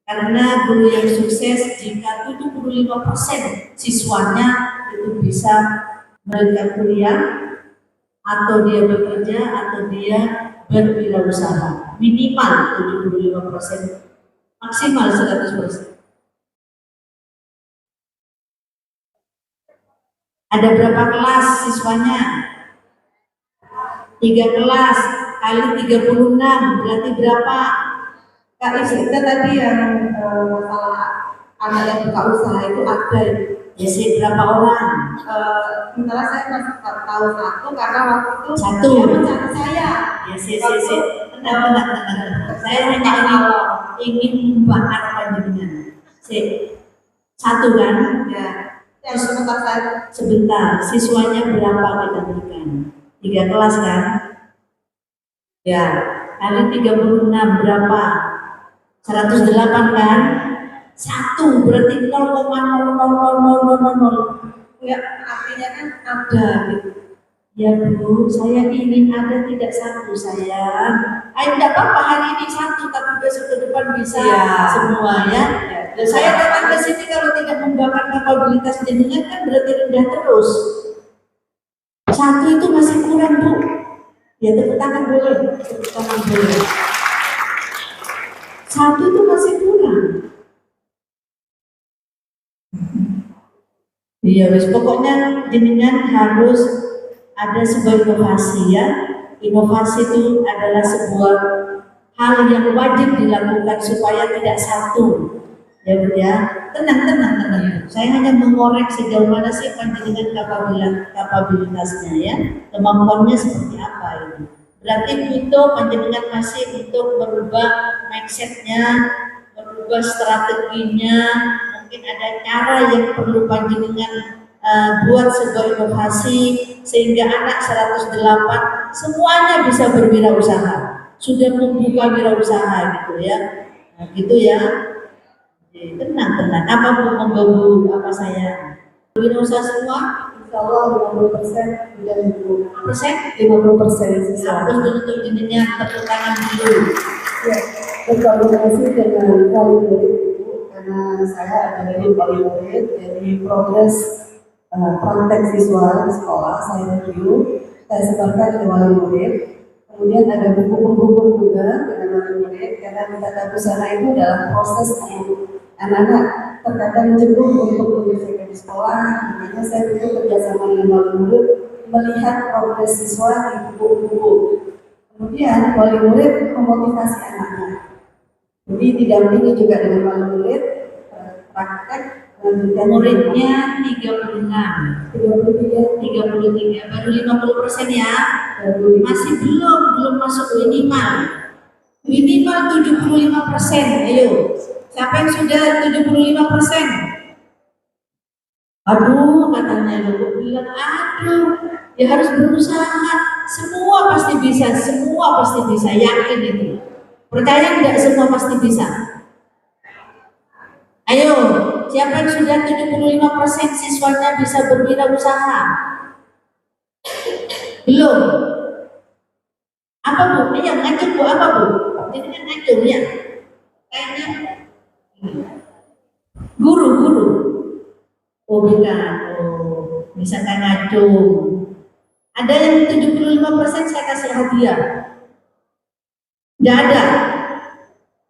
Karena guru yang sukses jika 75% siswanya itu bisa melanjutkan kuliah atau dia bekerja atau dia berwirausaha, minimal 75%, maksimal 100%. Ada berapa kelas siswanya? 3 kelas kali 36 berarti berapa? Kak Isyita tadi yang masalah anak yang buka usaha itu ada ya sih berapa orang? Sementara saya masih tahu satu karena waktu itu Satu. dia mencari saya. Ya sih. Tenang. Saya hanya ingin membakar panjenengan. Satu kan? Ya, yang sebentar saya Sebentar. Siswanya berapa kita berikan? 3 kelas kan? Ya. Kali 36 berapa? 108 kan? 1 berarti 0,00000. ya artinya kan ada gitu. Ya Bu, saya ingin ada tidak 1 sayang. Ayo tidak apa-apa hari ini 1, tapi besok ke depan bisa Ya. semua ya. Dan saya datang ke sini kalau tidak membakar kapabilitas jenengan kan berarti rendah terus. 1 itu masih kurang Bu. Ya tepuk tangan boleh. 1 itu masih kurang. Iya, wes pokoknya jenengan harus ada sebuah inovasi ya. Inovasi itu adalah sebuah hal yang wajib dilakukan supaya tidak 1. Ya Bu ya. Tenang. Saya hanya mengorek sejauh mana sih panjenengan kapabilitasnya ya. Kemampuannya seperti apa itu. Berarti butuh panjenengan masih untuk merubah mindsetnya, merubah strateginya. Mungkin ada cara yang perlu panjenengan buat sebuah inovasi sehingga anak 108 semuanya bisa berwirausaha, sudah membuka wirausaha gitu ya. Nah, gitu ya. Tenang. Apa Bu mengganggu apa saya? Wirausaha semua? Insya Allah 50% sudah 50%? 50% siswa. Terus untuk jenengan tepuk tangan dulu. Ya, berkolaborasi dengan wali murid Ibu, karena saya ada dari wali murid, dari progres praktek siswa di sekolah, saya review, saya sebarkan ke wali murid. Kemudian ada buku penghubung juga dengan wali murid, karena tata busana itu adalah proses yang anak-anak terkadang jenuh untuk menyelesaikan di sekolah, makanya saya butuh kerjasama dengan wali murid melihat progres siswa di buku-buku. Kemudian wali murid memotivasi anaknya. Jadi didampingi juga dengan wali murid praktek melanjutkan Muridnya 36, 33 baru 50% ya. baru Masih belum masuk minimal 75%. Ayo, siapa yang sudah 75%? Aduh, katanya lu bilang aduh, ya harus berusaha. Semua pasti bisa, yakin itu. Percaya tidak semua pasti bisa? Ayo, siapa yang sudah 75% siswanya bisa berwirausaha? Belum. Apa Bu? Ini yang ngajak Bu apa Bu? Ini kan ngajak ya. Kayaknya guru. Oh bukan. Oh, misalkan ngacung. Ada yang 75% saya kasih hadiah. Tidak ada.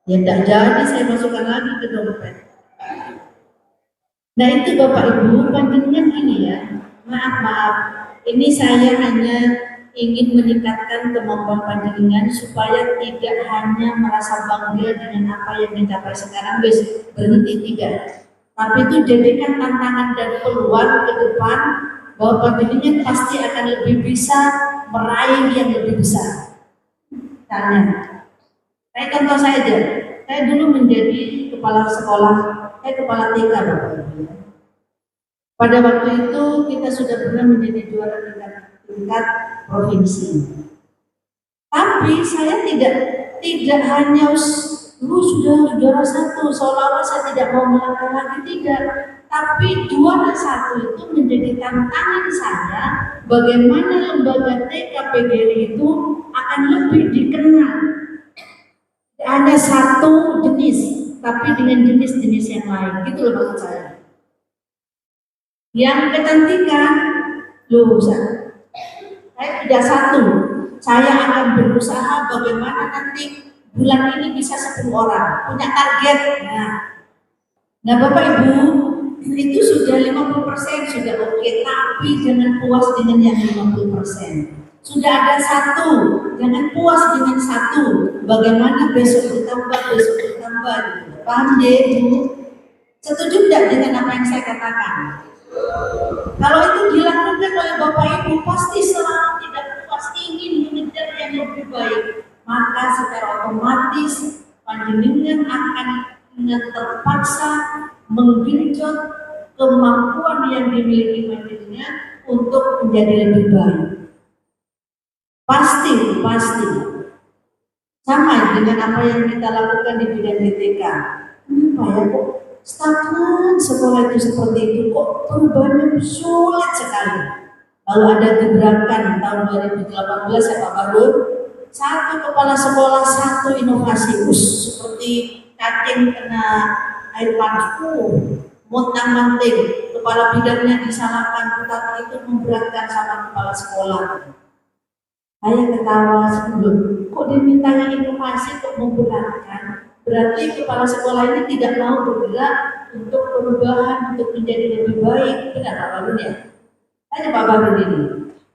Ya tidak jadi saya masukkan lagi ke dompet. Nah itu Bapak Ibu, panjenengan gini ya. Maaf. Ini saya hanya ingin meningkatkan kemampuan panjenengan supaya tidak hanya merasa bangga dengan apa yang dicapai sekarang, berhenti tidak. Tapi itu jadikan tantangan dan peluang ke depan bahwa panjenengan pasti akan lebih bisa meraih yang lebih besar. Misalnya, saya contoh saja, saya dulu menjadi kepala sekolah, saya kepala TK Bapak Ibu. Pada waktu itu kita sudah pernah menjadi juara tingkat provinsi. Tapi saya tidak hanya lu sudah juara satu, seolah-olah saya tidak mau melangkah lagi, tidak. Tapi juara satu itu menjadi tantangan saya bagaimana lembaga TK PGRI itu akan lebih dikenal. Hanya satu jenis, tapi dengan jenis-jenis yang lain, gitu loh maksud saya. Yang kecantikan, loh saya tidak satu. Saya akan berusaha bagaimana nanti bulan ini bisa 10 orang, punya target. Nah Bapak Ibu, itu sudah 50% sudah oke, tapi jangan puas dengan yang 50%. Sudah ada satu, jangan puas dengan satu. Bagaimana besok ditambah. Paham ya Ibu? Setuju tidak dengan apa yang saya katakan? Kalau itu dilakukan oleh Bapak Ibu, pasti selalu tidak puas, ingin mengejar yang lebih baik, maka secara otomatis panjenengan akan terpaksa menggenjot kemampuan yang dimiliki panjenengan untuk menjadi lebih baik. Pasti sama dengan apa yang kita lakukan di bidang DTK. Kenapa ya kok stagnan sekolah itu seperti itu, kok perubahannya sulit sekali. Lalu ada gebrakan tahun 2018 ya Pak Barun, satu kepala sekolah, satu inovasi, seperti cacing kena air panas, montang-manting, kepala bidangnya disalahkan, tetapi itu memberatkan sama kepala sekolah. Saya ketawa sebelum, kok diminta inovasi kok memberatkan? Berarti kepala sekolah ini tidak mau bergerak untuk perubahan, untuk menjadi lebih baik. Benar Pak Barun ya? Tanya Pak Barun ini.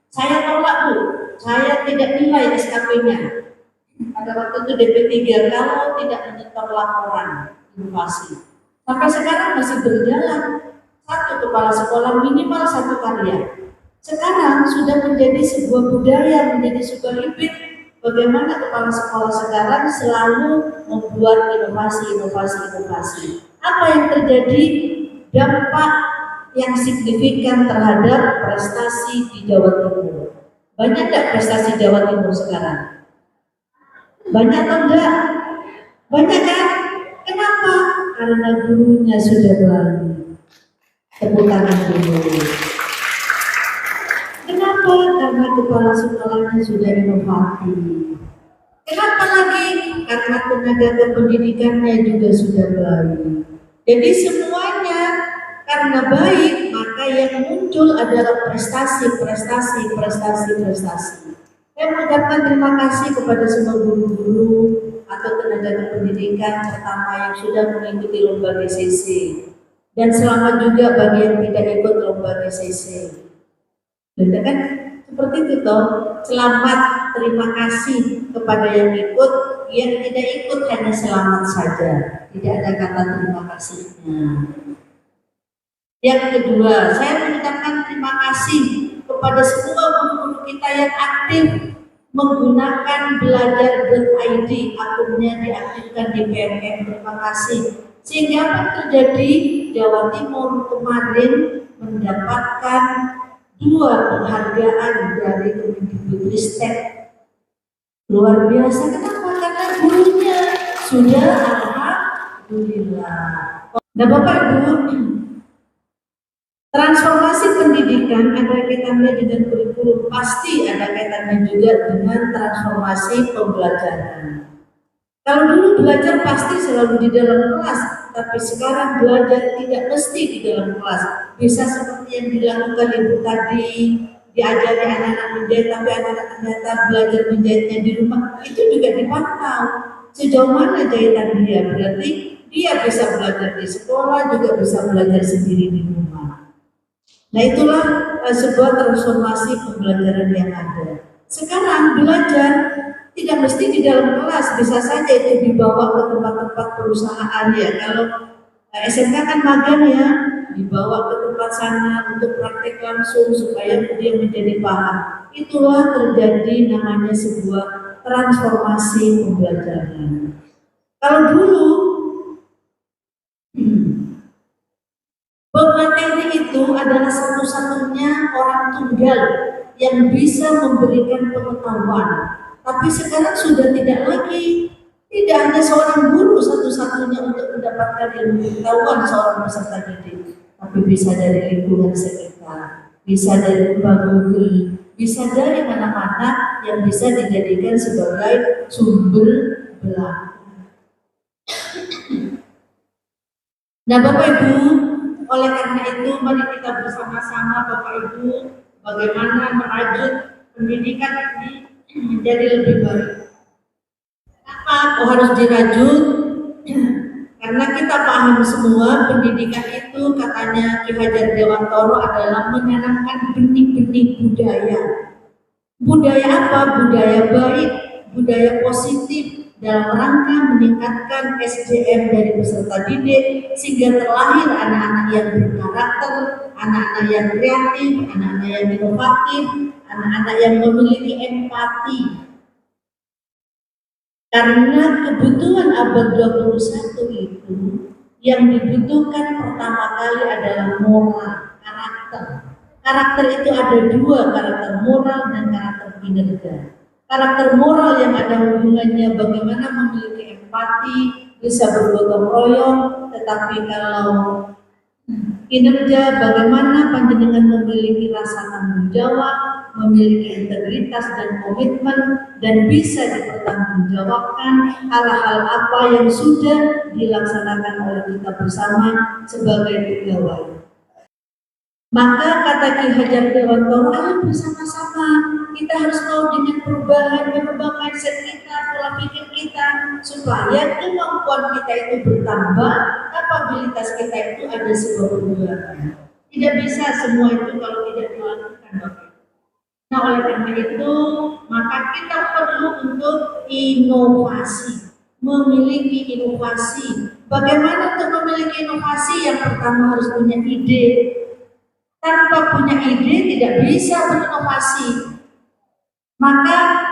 Saya tolak Bu, saya tidak nilai SKP-nya. Pada waktu itu DP3 kalau tidak menyetor laporan inovasi. Sampai sekarang masih berjalan. Satu kepala sekolah minimal satu karya. Sekarang sudah menjadi sebuah budaya, menjadi sebuah habit. Bagaimana kepala sekolah sekarang selalu membuat inovasi. Apa yang terjadi? Dampak yang signifikan terhadap prestasi di Jawa Timur. Banyak tidak prestasi Jawa Timur sekarang? Banyak atau enggak? Banyak kan? Kenapa? Karena gurunya sudah baik. Tepuk tangan dulu. Kenapa? Karena kepala sekolahnya sudah inovatif. Kenapa lagi? Karena tenaga kependidikannya juga sudah baik. Jadi semuanya karena baik, maka yang muncul adalah prestasi. Saya mengucapkan terima kasih kepada semua guru-guru atau tenaga kependidikan pertama yang sudah mengikuti lomba DCC, dan selamat juga bagi yang tidak ikut lomba DCC. Benar kan? Seperti itu toh. Selamat, terima kasih kepada yang ikut. Yang tidak ikut hanya selamat saja, tidak ada kata terima kasihnya. Yang kedua, saya mengucapkan terima kasih kepada semua guru-guru kita yang aktif menggunakan belajar.id, akunnya diaktifkan di PMM. Terima kasih. Sehingga apa terjadi? Jawa Timur kemarin mendapatkan 2 penghargaan dari Kemendikbudristek. Luar biasa. Kenapa? Karena gurunya sudah alhamdulillah. Nah Bapak Ibu, transformasi pendidikan ada kaitannya dengan kurikulum, pasti ada kaitannya juga dengan transformasi pembelajaran. Kalau dulu belajar pasti selalu di dalam kelas, tapi sekarang belajar tidak mesti di dalam kelas. Bisa seperti yang dilakukan Ibu tadi, diajari anak-anak menjahit, tapi anak-anak ternyata belajar menjahitnya di rumah. Itu juga dipantau sejauh mana jahitan dia. Berarti dia bisa belajar di sekolah, juga bisa belajar sendiri di rumah. Nah itulah sebuah transformasi pembelajaran yang ada. Sekarang belajar tidak mesti di dalam kelas, bisa saja itu dibawa ke tempat-tempat perusahaan ya. Kalau SMK kan magang ya, dibawa ke tempat sana untuk praktek langsung supaya dia menjadi paham. Itulah terjadi namanya sebuah transformasi pembelajaran. Kalau dulu pemateri itu adalah satu-satunya orang tunggal yang bisa memberikan pengetahuan. Tapi sekarang sudah tidak lagi. Tidak hanya seorang guru satu-satunya untuk mendapatkan ilmu pengetahuan seorang peserta didik, tapi bisa dari lingkungan sekitar, bisa dari Google, bisa dari mana-mana yang bisa dijadikan sebagai sumber belajar. Nah, Bapak Ibu, oleh karena itu mari kita bersama-sama Bapak Ibu bagaimana merajut pendidikan ini menjadi lebih baik. Kenapa harus dirajut? Karena kita paham semua pendidikan itu katanya Ki Hajar Dewantoro adalah menanamkan benih-benih budaya. Budaya apa? Budaya baik, budaya positif dalam rangka meningkatkan SDM dari peserta didik sehingga terlahir anak-anak yang berkarakter, anak-anak yang kreatif, anak-anak yang inovatif, anak-anak yang memiliki empati. Karena kebutuhan abad 21 itu yang dibutuhkan pertama kali adalah moral, karakter. Karakter itu ada dua, karakter moral dan karakter kinerja. Karakter moral yang ada hubungannya bagaimana memiliki empati, bisa bergotong royong, tetapi kalau kinerja bagaimana panjenengan memiliki rasa tanggung jawab, memiliki integritas dan komitmen, dan bisa dipertanggungjawabkan hal-hal apa yang sudah dilaksanakan oleh kita bersama sebagai pegawai. Maka kata Ki Hajar Dewantoro, ayo bersama-sama kita harus mau dengan perubahan, merubah mindset kita, pola pikir kita, supaya kemampuan kita itu bertambah, kapabilitas kita itu ada sebuah perubahan. Tidak bisa semua itu kalau tidak dilakukan, Bapak. Nah, oleh karena itu, maka kita perlu untuk inovasi, memiliki inovasi. Bagaimana untuk memiliki inovasi? Yang pertama harus punya ide. Tanpa punya ide tidak bisa berinovasi. Maka,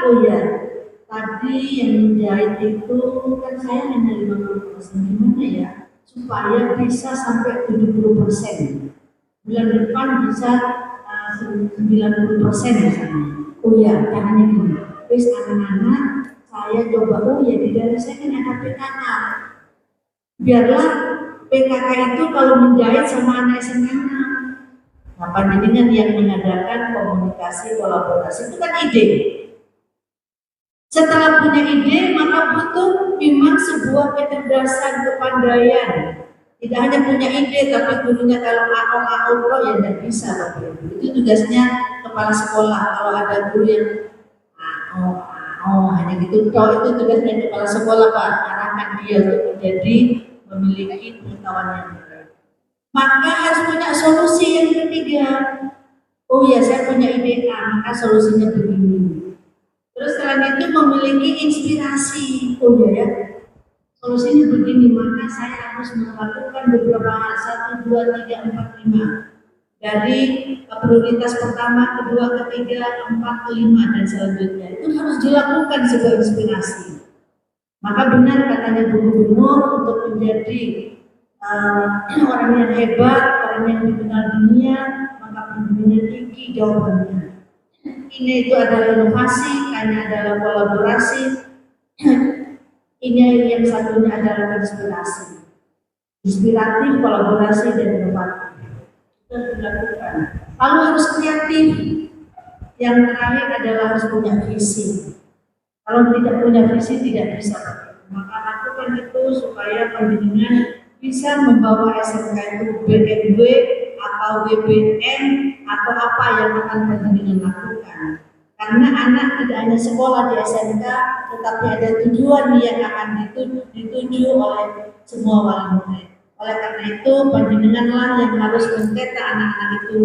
tadi yang menjahit itu kan saya hanya 50%, gimana ya? Supaya bisa sampai 70%. Bulan depan bisa 90% misalnya. Caranya gini. Terus anak-anak saya coba, di daerah saya kan ada PKK. Biarlah PKK itu kalau menjahit sama anak SMA. Nah, panjenengan yang mengadakan komunikasi, kolaborasi itu kan ide. Setelah punya ide, maka butuh memang sebuah kecerdasan, kepandaian. Tidak hanya punya ide, tapi gurunya kalau aung-aung ya tidak bisa, Bapak Ibu. Itu tugasnya kepala sekolah. Kalau ada guru yang hanya gitu, itu tugasnya kepala sekolah, Pak. Arahkan dia untuk menjadi memiliki pengetahuan yang baik. Maka harus punya solusi yang ketiga. Saya punya ide A, maka solusinya begini. Terus setelah itu memiliki inspirasi. Solusinya begini, maka saya harus melakukan beberapa hal, 1, 2, 3, 4, 5. Dari prioritas pertama, kedua, ketiga, 4, 5 dan selanjutnya. Itu harus dilakukan sebuah inspirasi. Maka benar katanya Bu Gubernur untuk menjadi orang yang hebat, orang yang dikenal dunia, maka pendidikan tinggi jawabannya. Ini itu adalah inovasi, ini adalah kolaborasi, ini yang satunya adalah inspirasi. Inspiratif, kolaborasi, dan inovatif. Itu dilakukan. Lalu harus kreatif. Yang terakhir adalah harus punya visi. Kalau tidak punya visi tidak bisa. Maka lakukan itu supaya pendidikan bisa membawa SMK itu BNW atau WBN atau apa yang akan pendidikan lakukan. Karena anak tidak hanya sekolah di SMK, tetapi ada tujuan yang akan dituju oleh semua wali murid. Oleh karena itu, pendidikanlah yang harus mencetak anak-anak itu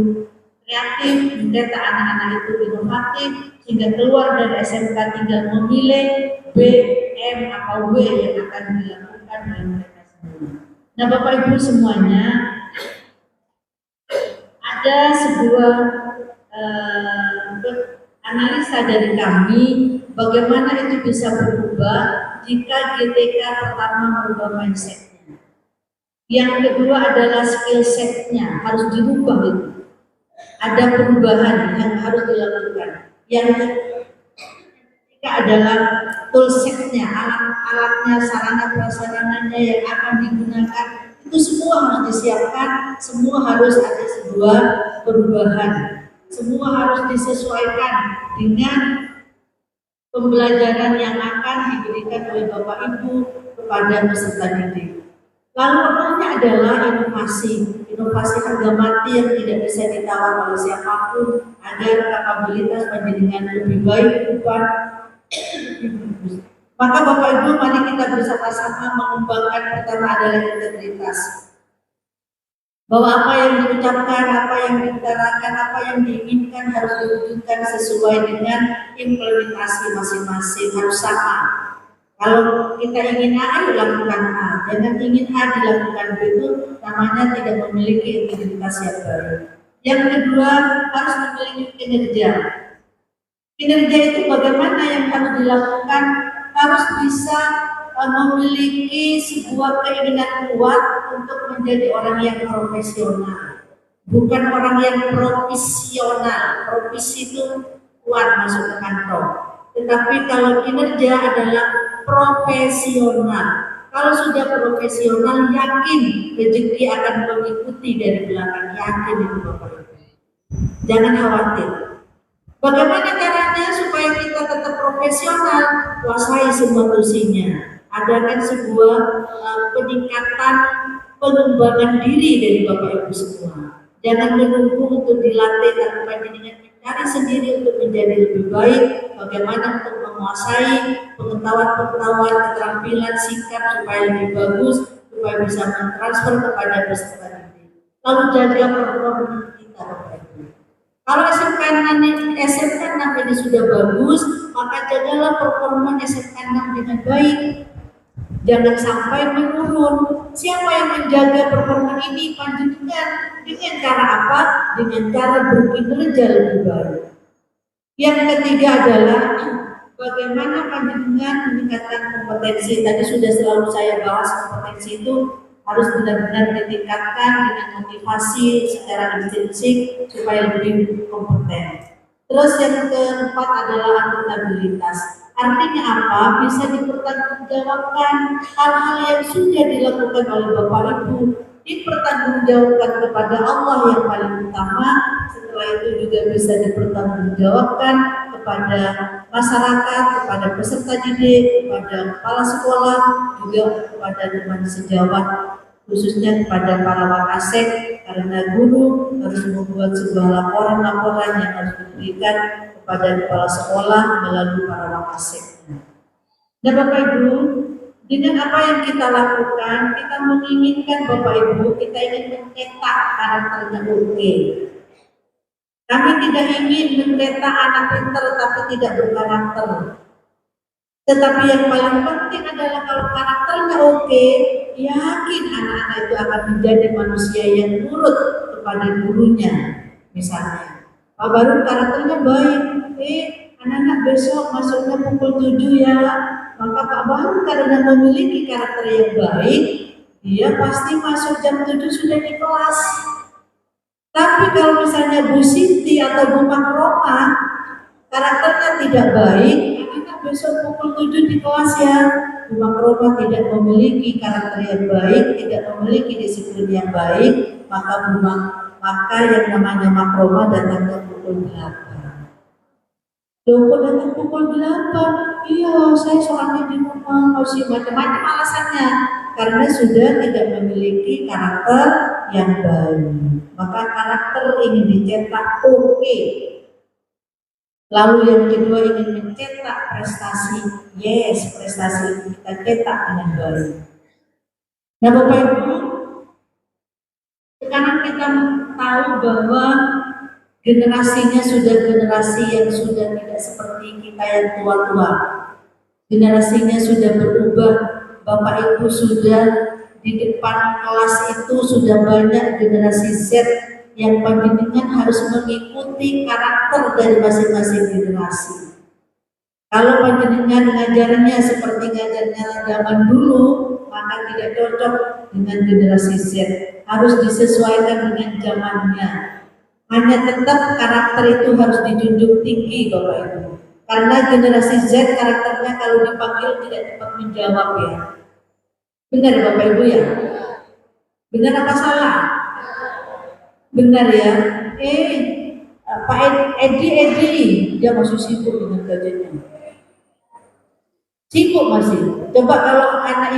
kreatif, mencetak anak-anak itu inovatif, sehingga keluar dari SMK tinggal memilih B, M, atau W yang akan dilakukan oleh mereka semua. Nah, Bapak Ibu semuanya, ada sebuah analisa dari kami bagaimana itu bisa berubah jika GTK pertama merubah mindsetnya. Yang kedua adalah skill setnya harus dirubah itu. Ada perubahan yang harus dilakukan. Yang adalah toolsetnya, alat-alatnya, sarana prasarananya yang akan digunakan itu semua harus disiapkan, semua harus ada sebuah perubahan, semua harus disesuaikan dengan pembelajaran yang akan diberikan oleh Bapak Ibu kepada peserta didik. Lalu pertanyaannya adalah inovasi harga mati yang tidak bisa ditawar oleh siapapun agar kapabilitas pendidikan lebih baik ke depan. Maka Bapak Ibu, mari kita bersama-sama mengembangkan pertama adalah integritas. Bahwa apa yang diucapkan, apa yang diutarakan, apa yang diinginkan harus diwujudkan sesuai dengan implementasi masing-masing, harus sama. Kalau kita ingin A, ayo lakukan A. Jangan ingin A dilakukan B, itu namanya tidak memiliki integritas yang baik. Yang kedua, harus memiliki kinerja. Kinerja itu bagaimana yang harus dilakukan, harus bisa memiliki sebuah keinginan kuat untuk menjadi orang yang profesional, bukan orang yang profesional. Profesi itu kuat masuk ke kantor, tetapi kalau kinerja adalah profesional. Kalau sudah profesional, yakin rezeki akan mengikuti dari belakang, yakin itu Bapak Ibu. Jangan khawatir. Bagaimana caranya supaya kita tetap profesional? Kuasai semua tusinya. Adakan sebuah peningkatan pengembangan diri dari Bapak Ibu semua. Jangan menunggu untuk dilatih, tapi dengan mencari sendiri untuk menjadi lebih baik. Bagaimana untuk menguasai pengetahuan, keterampilan, sikap supaya lebih bagus, supaya bisa mentransfer kepada peserta didik. Lalu jaga performa kita, Bapak Ibu. Kalau SMK 6 ini sudah bagus, maka jagalah performa SMK 6 dengan baik. Jangan sampai menurun. Siapa yang menjaga performa ini? Panjenengan. Dengan cara apa? Dengan cara berkinerja lebih baik. Yang ketiga adalah bagaimana panjenengan meningkatkan kompetensi. Tadi sudah selalu saya bahas, kompetensi itu harus benar-benar ditingkatkan dengan motivasi secara intrinsik supaya lebih kompeten. Terus yang keempat adalah akuntabilitas. Artinya apa? Bisa dipertanggungjawabkan hal-hal yang sudah dilakukan oleh Bapak Ibu, dipertanggungjawabkan kepada Allah yang paling utama. Setelah itu juga bisa dipertanggungjawabkan kepada masyarakat, kepada peserta didik, kepada kepala sekolah, juga kepada teman sejawat, khususnya kepada para wakasek, karena guru harus membuat sebuah laporan-laporan yang harus diberikan kepada kepala sekolah melalui para wakasek. Nah Bapak Ibu, dengan apa yang kita lakukan, kita menginginkan Bapak Ibu, kita ingin mencetak karakternya oke. Kami tidak ingin mencetak anak pintar tapi tidak berkarakter. Tetapi yang paling penting adalah kalau karakternya oke, yakin anak-anak itu akan menjadi manusia yang nurut kepada gurunya. Misalnya, Pak Baru karakternya baik, anak-anak besok masuknya pukul 7 ya. Maka Pak Baru karena memiliki karakter yang baik, dia pasti masuk jam 7 sudah di kelas. Tapi kalau misalnya Bu Siti atau Bu Makroma karakternya tidak baik, anak besok pukul 7 di kelas ya. Bu Makroma tidak memiliki karakter yang baik, tidak memiliki disiplin yang baik, maka yang namanya Makroma datang ke pukul 8. Loh kok datang pukul 8? Iya, saya soalnya di rumah, masih macam-macam alasannya. Karena sudah tidak memiliki karakter yang baik. Maka karakter ingin dicetak oke. Lalu yang kedua ingin mencetak prestasi. Yes, prestasi kita cetak dengan baik. Nah Bapak Ibu, sekarang kita tahu bahwa generasinya sudah generasi yang sudah tidak seperti kita yang tua-tua. Generasinya sudah berubah. Bapak Ibu sudah di depan kelas itu sudah banyak generasi Z yang panjenengan harus mengikuti karakter dari masing-masing generasi. Kalau panjenengan ngajarnya seperti ngajarnya zaman dulu, maka tidak cocok dengan generasi Z. Harus disesuaikan dengan zamannya. Hanya tetap karakter itu harus dijunjung tinggi Bapak Ibu. Karena generasi Z karakternya kalau dipanggil tidak cepat menjawab ya. Benar Bapak Ibu ya? Benar apa salah? Benar ya. Pak Edi, dia masih sibuk dengan gadgetnya. Sibuk masih. Coba kalau anak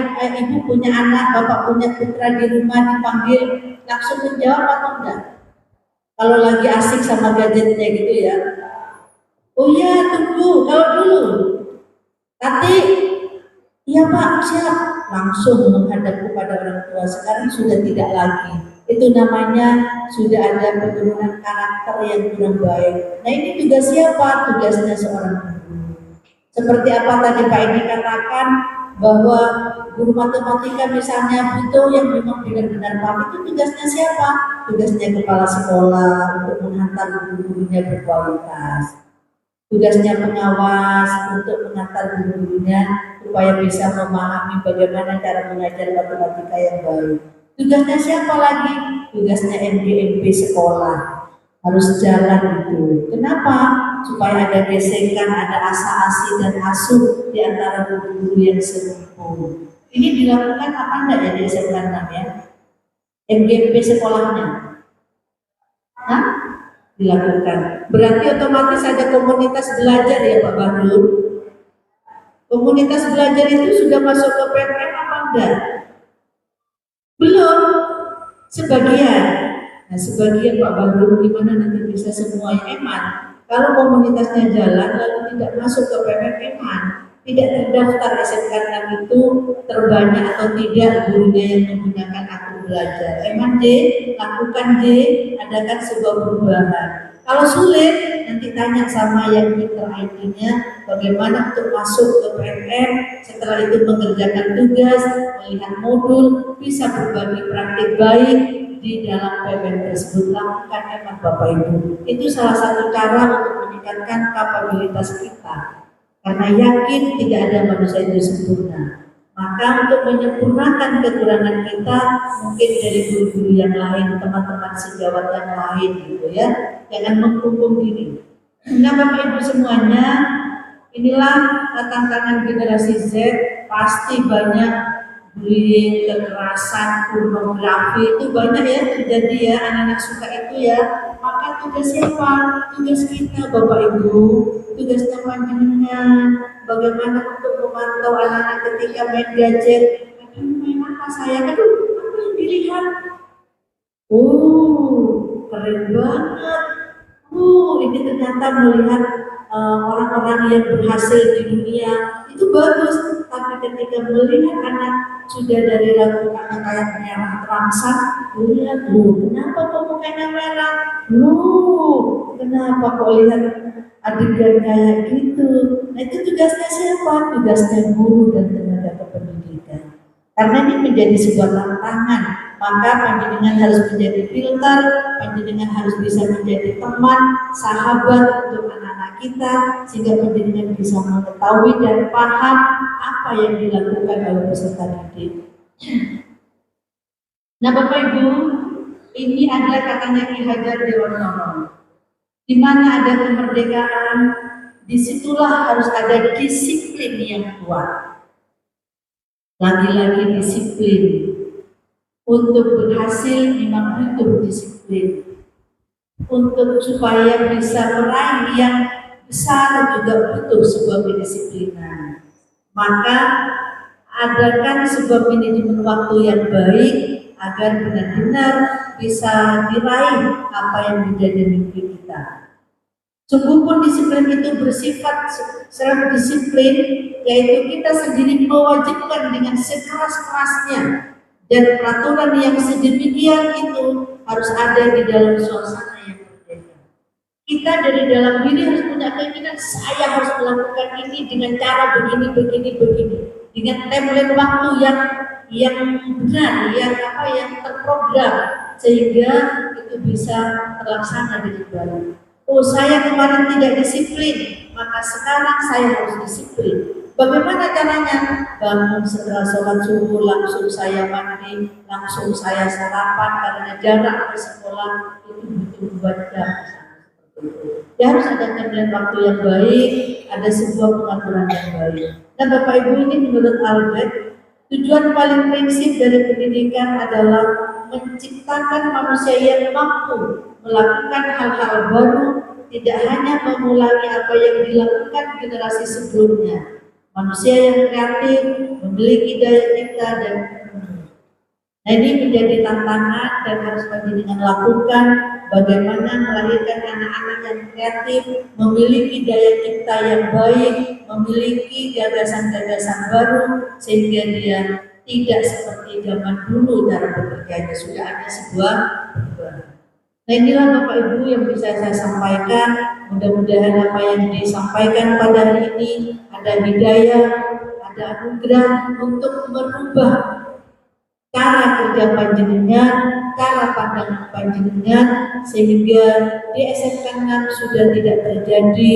ibu punya anak, bapak punya putra di rumah dipanggil langsung menjawab atau enggak? Kalau lagi asik sama gadgetnya gitu ya. Oh iya tunggu, kalau dulu. Tati, iya Pak, siap. Langsung menghadap kepada orang tua. Sekarang sudah tidak lagi. Itu namanya sudah ada penurunan karakter yang kurang baik. Nah ini tugas siapa? Tugasnya seorang guru. Seperti apa tadi Pak Edi katakan, bahwa guru matematika misalnya butuh yang memang benar-benar paham, itu tugasnya siapa? Tugasnya kepala sekolah untuk menghantar guru-gurunya berkualitas. Tugasnya pengawas untuk mengantar guru-gurunya supaya bisa memahami bagaimana cara mengajar matematika yang baik. Tugasnya siapa lagi? Tugasnya MGMP sekolah. Harus jalan itu. Kenapa? Supaya ada gesekan, ada asa-asi dan asuh di antara guru-guru yang serumpun. Ini dilakukan apa enggak ya di SMK 6 ya? MGMP sekolahnya. Hah? Dilakukan. Berarti otomatis ada komunitas belajar ya Pak Bahrul. Komunitas belajar itu sudah masuk ke PPM apa enggak? Belum. Sebagian. Nah sebagian Pak Bahrul gimana nanti bisa semuanya eman. Kalau komunitasnya jalan lalu tidak masuk ke PPM-an, tidak terdaftar SMK 6 itu terbanyak atau tidak gurunya yang menggunakan akun belajar. Eman D, lakukan D, adakan sebuah perubahan. Kalau sulit, nanti tanya sama yang pinter IT-nya bagaimana untuk masuk ke PPM, setelah itu mengerjakan tugas, melihat modul, bisa berbagi praktik baik di dalam PPM tersebut. Lakukan eman Bapak Ibu. Itu salah satu cara untuk meningkatkan kapabilitas kita. Karena yakin tidak ada manusia yang sempurna. Maka untuk menyempurnakan kekurangan kita, mungkin dari guru-guru yang lain, teman-teman sejawat yang lain gitu ya. Jangan menghukum diri. Nah Bapak Ibu semuanya, inilah tantangan generasi Z. Pasti banyak bullying, kekerasan, pornografi, itu banyak ya terjadi ya, anak-anak suka itu ya. Maka tugas siapa? Tugas kita Bapak Ibu, tugasnya panjenengan. Bagaimana untuk memantau anak-anak ketika main gadget. Aduh main apa sayang? Aduh apa yang dilihat? Keren banget. Ini ternyata melihat orang-orang yang berhasil di dunia itu bagus. Tapi ketika melihat anak sudah dari rambutnya kayak merah terangsang, lihat kenapa kok mukanya merah? Kenapa kok lihat adegan kayak gitu? Nah itu tugasnya siapa? Tugasnya guru dan tenaga kependidikan. Karena ini menjadi sebuah tantangan, maka panjenengan harus menjadi filter, panjenengan harus bisa menjadi teman, sahabat untuk anak-anak kita, sehingga panjenengan bisa mengetahui dan paham apa yang dilakukan oleh peserta didik. Nah Bapak Ibu, ini adalah katanya Ki Hajar Dewanto. Di mana ada kemerdekaan, disitulah harus ada disiplin yang kuat. Lagi-lagi disiplin. Untuk berhasil memang butuh disiplin. Untuk supaya bisa meraih yang besar juga butuh sebuah kedisiplinan. Maka adakan sebuah manajemen waktu yang baik agar benar-benar bisa diraih apa yang menjadi mimpi kita. Sungguh pun disiplin itu bersifat self disiplin, yaitu kita sendiri mewajibkan dengan sekeras-kerasnya, dan peraturan yang sedemikian itu harus ada di dalam suasana yang berbeda. Kita dari dalam diri harus punya keinginan, saya harus melakukan ini dengan cara begini, dengan template waktu yang benar, yang terprogram, sehingga itu bisa terlaksana dengan baik. Saya kemarin tidak disiplin, maka sekarang saya harus disiplin. Bagaimana caranya? Bangun setelah sholat subuh, langsung saya mandi, langsung saya sarapan, karena jarak ke sekolah itu butuh 2 jam. Dia harus ada timeline waktu yang baik, ada sebuah pengaturan yang baik. Nah Bapak Ibu, ini menurut Albert, tujuan paling prinsip dari pendidikan adalah menciptakan manusia yang mampu melakukan hal-hal baru, tidak hanya mengulangi apa yang dilakukan generasi sebelumnya. Manusia yang kreatif, memiliki daya cipta dan nah ini menjadi tantangan dan harus dengan lakukan bagaimana melahirkan anak-anak yang kreatif, memiliki daya cipta yang baik, memiliki gagasan-gagasan baru sehingga dia tidak seperti zaman dulu cara bekerjanya, sudah ada sebuah perubahan. Nah inilah Bapak Ibu yang bisa saya sampaikan. Mudah-mudahan apa yang disampaikan pada hari ini ada hidayah, ada anugerah untuk merubah cara kerja panjenengan, cara pandang panjenengan, sehingga di SMK 6 sudah tidak terjadi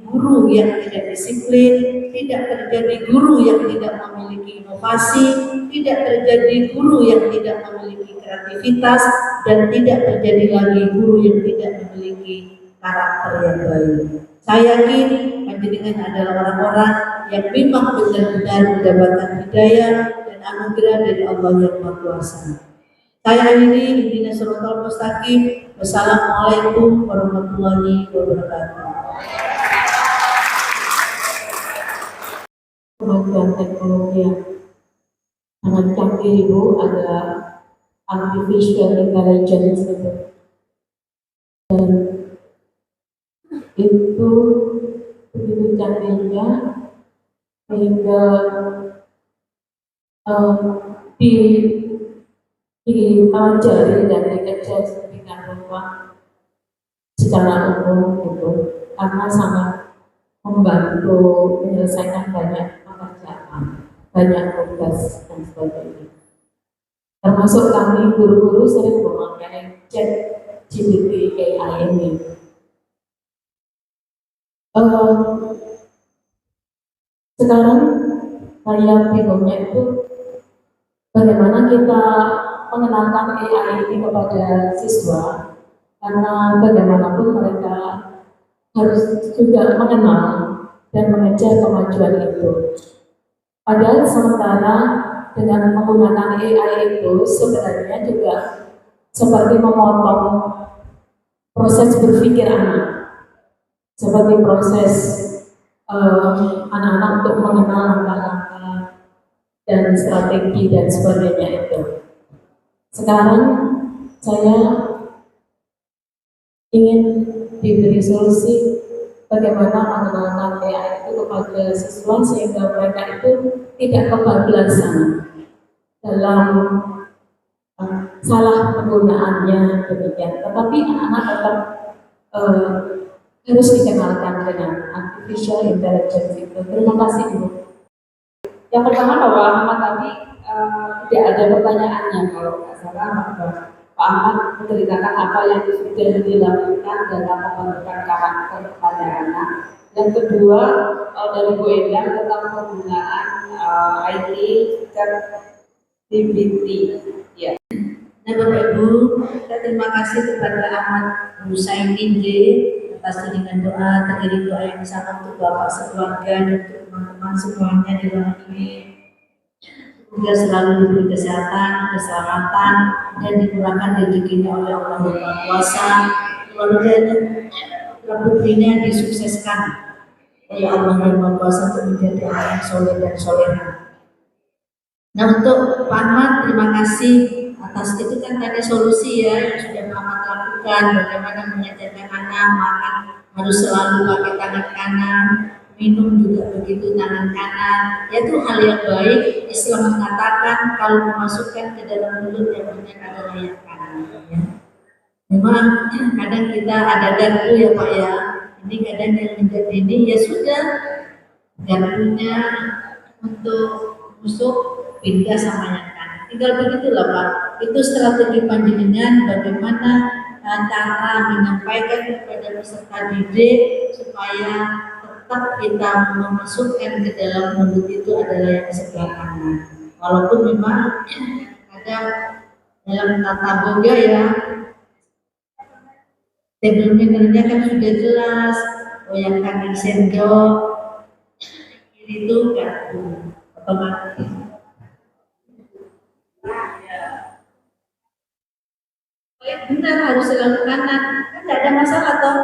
guru yang tidak disiplin, tidak terjadi guru yang tidak memiliki inovasi, tidak terjadi guru yang tidak memiliki kreativitas, dan tidak terjadi lagi guru yang tidak memiliki karakter yang baik. Saya yakin panjenengan adalah orang-orang yang memang benar-benar mendapatkan hidayah dan anugerah dari Allah yang Maha Kuasa. Saya akhiri intinya Shiratal Mustaqim. Wassalamualaikum warahmatullahi wabarakatuh. Kemajuan teknologi yang sangat canggih Ibu, ada artificial intelligence itu, dan itu begitu canggihnya sehingga dipelajari dan dikejar dengan ruang secara umum gitu, karena sangat membantu menyelesaikan banyak pekerjaan, banyak tugas dan sebagainya. Termasuk kami guru-guru sering memakai ChatGPT AI ini. Sekarang saya bingungnya itu bagaimana kita mengenalkan AI ini kepada siswa, karena bagaimanapun mereka harus juga mengenal dan mengejar kemajuan itu. Padahal sementara dengan menggunakan AI itu sebenarnya juga seperti memotong proses berpikir anak, seperti proses anak-anak untuk mengenal langkah-langkah dan strategi dan sebagainya itu. Sekarang saya ingin diberi solusi bagaimana mengenalkan AI itu kepada siswa sehingga mereka itu tidak kebablasan dalam salah penggunaannya demikian. Tetapi anak-anak tetap harus dikenalkan dengan artificial intelligence itu. Terima kasih Ibu. Yang pertama bahwa Ahmad tadi tidak ada pertanyaannya kalau nggak salah, bahwa Pak Ahmad menceritakan apa yang sudah dilakukan dalam membentukkan karakter kepada anak. Yang kedua dari Bu Endang tentang penggunaan IT ChatGPT. Ya. Nah Bapak Ibu, kita terima kasih kepada Ahmad Husaimin J atas dengan doa, terjadi doa yang sama untuk Bapak sekeluarga dan untuk teman-teman semuanya di ruangan ini. Semoga selalu diberi kesehatan, keselamatan, dan dimurahkan rezekinya oleh Allah yang Maha Kuasa. Keluarga putrinya disukseskan oleh Allah yang Maha Kuasa untuk menjadi orang yang soleh dan soleha. Nah untuk Pak Ahmad, terima kasih atas itu kan tadi solusi ya yang sudah Pak Ahmad lakukan, bagaimana mengajarkan anak makan harus selalu pakai tangan kanan, minum juga begitu tangan kanan. Ya itu hal yang baik. Islam mengatakan kalau memasukkan ke dalam mulut yang benar adalah yang kanan. Ya. Memang kadang kita ada garpu ya Pak ya. Ini kadang yang menjadi ini ya sudah garpunya untuk musuh pindah sama yang kanan. Tinggal begitulah Pak. Itu strategi panjenengan bagaimana cara menyampaikan kepada peserta didik supaya tetap kita memasukkan ke dalam mulut itu adalah yang sebelah kanan. Walaupun memang ada dalam tata boga ya Table mannernya kan sudah jelas. Oh, yang kanan sendok, kiri itu kartu otomatis. Benar harus selalu kanan, kan nggak ada masalah toh.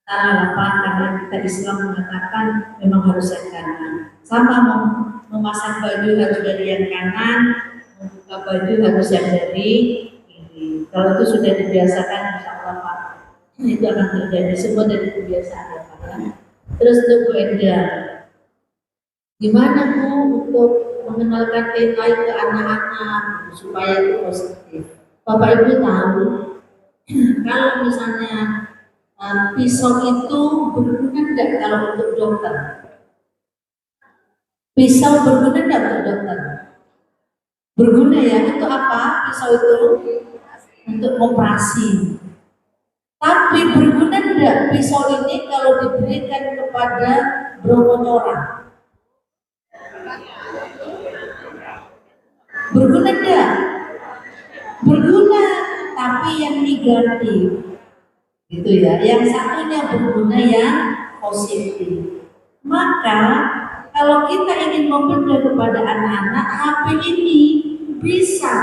Karena kita Islam mengatakan memang harus yang kanan. Sama memasang baju harus dari yang kanan, membuka baju harus yang dari kiri. Kalau itu sudah dibiasakan, insya Allah Pak, itu akan terjadi semua dari kebiasaan ya Pak. Terus untuk Bu Enda, gimana Bu untuk mengenalkan AI ke anak-anak supaya itu positif? Bapak Ibu tahu kalau misalnya pisau itu berguna tidak kalau untuk dokter? Pisau berguna tidak untuk dokter? Berguna ya, untuk apa pisau itu? Untuk operasi. Tapi berguna tidak pisau ini kalau diberikan kepada bromotora? Berguna tidak? Berguna, tapi yang negatif. Gitu ya, yang satunya berguna yang positif. Maka kalau kita ingin memberi kepada anak-anak, HP ini bisa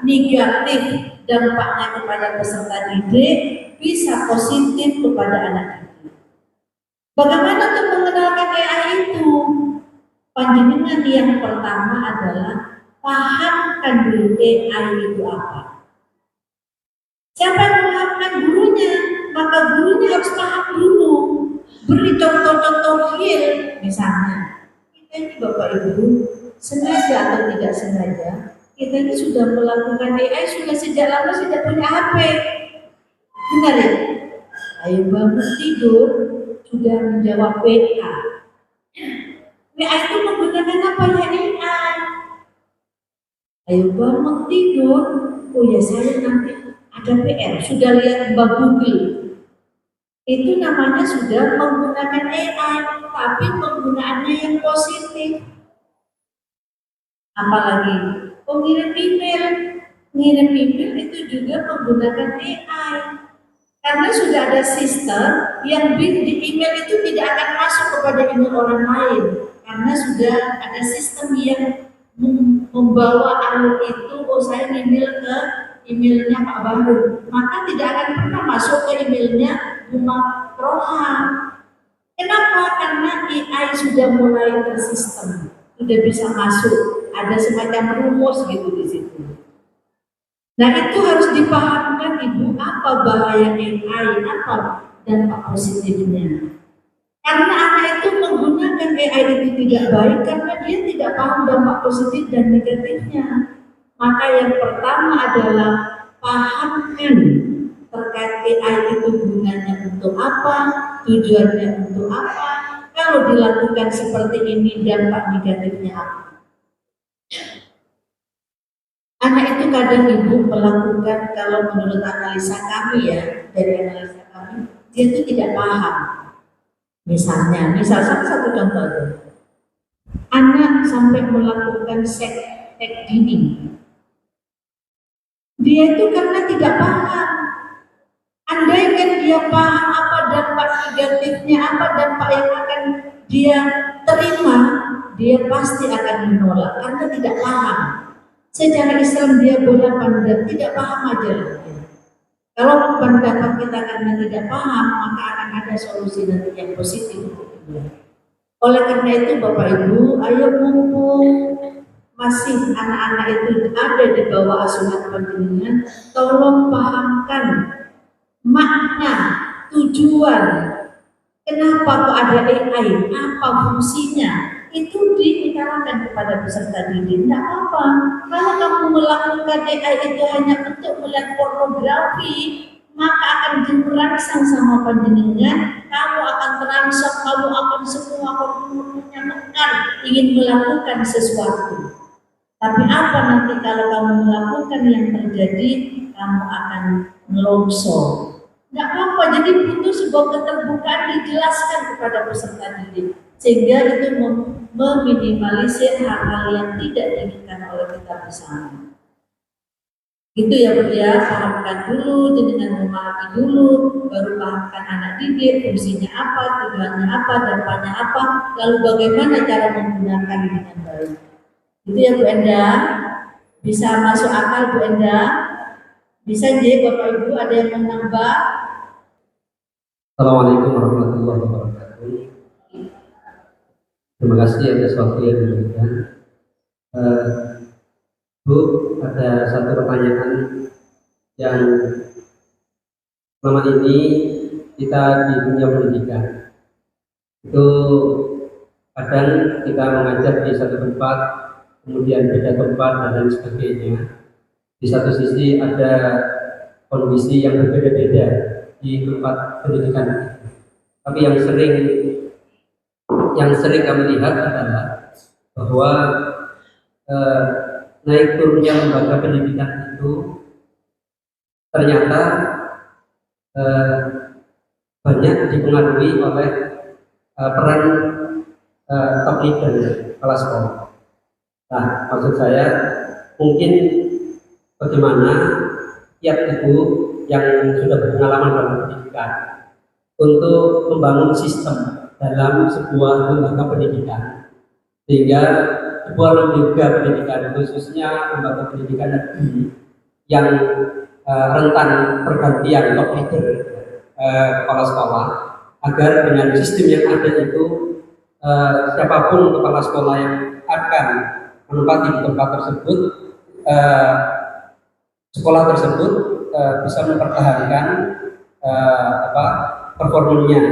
negatif dampaknya kepada peserta didik, bisa positif kepada anak didik. Bagaimana untuk mengenalkan AI itu? Panjenengan yang pertama adalah pahamkan dulu AI itu apa. Siapa yang mengharapkan gurunya? Maka gurunya harus paham dulu. Beri contoh-contoh real, misalnya. Kita ini Bapak Ibu, sengaja atau tidak sengaja, kita ini sudah melakukan AI sudah sejak lama sudah punya HP. Benar ya? Ayo bangun tidur, sudah menjawab WA. WA itu menggunakan apa ya AI? Ayo bangun tidur, oh ya saya nanti ada PR, sudah lihat Mbak Google. Itu namanya sudah menggunakan AI, tapi penggunaannya yang positif. Apalagi pengirim email itu juga menggunakan AI. Karena sudah ada sistem yang di email itu tidak akan masuk kepada email orang lain. Karena sudah ada sistem yang membawa alur itu, oh saya email ke emailnya Pak Bahru, maka tidak akan pernah masuk ke emailnya Buma Roham. Kenapa? Karena AI sudah mulai tersistem, sudah bisa masuk, ada semacam rumus gitu di situ. Nah itu harus dipahamkan Ibu, apa bahaya AI, apa dampak positifnya. Karena anak itu menggunakan AI itu tidak baik karena dia tidak paham dampak positif dan negatifnya. Maka yang pertama adalah pahamkan terkait AI itu gunanya untuk apa, tujuannya untuk apa, kalau dilakukan seperti ini dampak negatifnya apa. Anak itu kadang Ibu melakukan, kalau menurut analisa kami ya, dari analisa kami, dia itu tidak paham. Misal satu contoh, anak sampai melakukan seks dini. Dia itu karena tidak paham. Andaikan dia paham apa dampak negatifnya, apa dampak yang akan dia terima, dia pasti akan menolak karena tidak paham. Secara Islam dia boleh pandang, tidak paham aja. Kalau pendapat kita karena tidak paham, maka akan ada solusi nanti yang positif. Oleh karena itu Bapak Ibu, ayo mumpung masih anak-anak itu ada di bawah asuhan panjenengan, tolong pahamkan makna, tujuan, kenapa kok ada AI, apa fungsinya, itu diutarakan kepada peserta didik. Tidak apa-apa, kalau kamu melakukan AI itu hanya untuk melihat pornografi, maka akan dirangsang sama panjenengan, kamu akan terangsang, kamu akan semua hormonnya mekar, ingin melakukan sesuatu. Tapi apa nanti kalau kamu melakukan yang terjadi, kamu akan melongsor. Tidak apa-apa, jadi butuh sebuah keterbukaan dijelaskan kepada peserta didik, sehingga itu meminimalisir hal-hal yang tidak diinginkan oleh kita bersama. Gitu ya Bu ya, pahamkan dulu, dengan memahami dulu, baru pahamkan anak didik, fungsinya apa, tujuannya apa, dampaknya apa, lalu bagaimana cara menggunakan dengan baik. Itu ya Bu Enda, bisa masuk akal Bu Enda, bisa jadi Bapak Ibu ada yang menambah. Assalamualaikum warahmatullahi wabarakatuh. Terima kasih atas waktu yang diberikan. Bu, ada satu pertanyaan yang selama ini kita di dunia pendidikan itu kadang kita mengajar di satu tempat, kemudian beda tempat dan lain sebagainya. Di satu sisi ada kondisi yang berbeda-beda di tempat pendidikan. Tapi yang sering kami lihat adalah bahwa naik turunnya lembaga pendidikan itu ternyata banyak dipengaruhi oleh peran top leader kepala sekolah. Nah, maksud saya mungkin bagaimana tiap ibu yang sudah berpengalaman dalam pendidikan untuk membangun sistem dalam sebuah lembaga pendidikan sehingga sebuah lembaga pendidikan, khususnya lembaga pendidikan negeri yang rentan pergantian top leader kepala sekolah, agar dengan sistem yang ada itu siapapun kepala sekolah yang akan menempati di tempat tersebut, sekolah tersebut bisa mempertahankan performanya,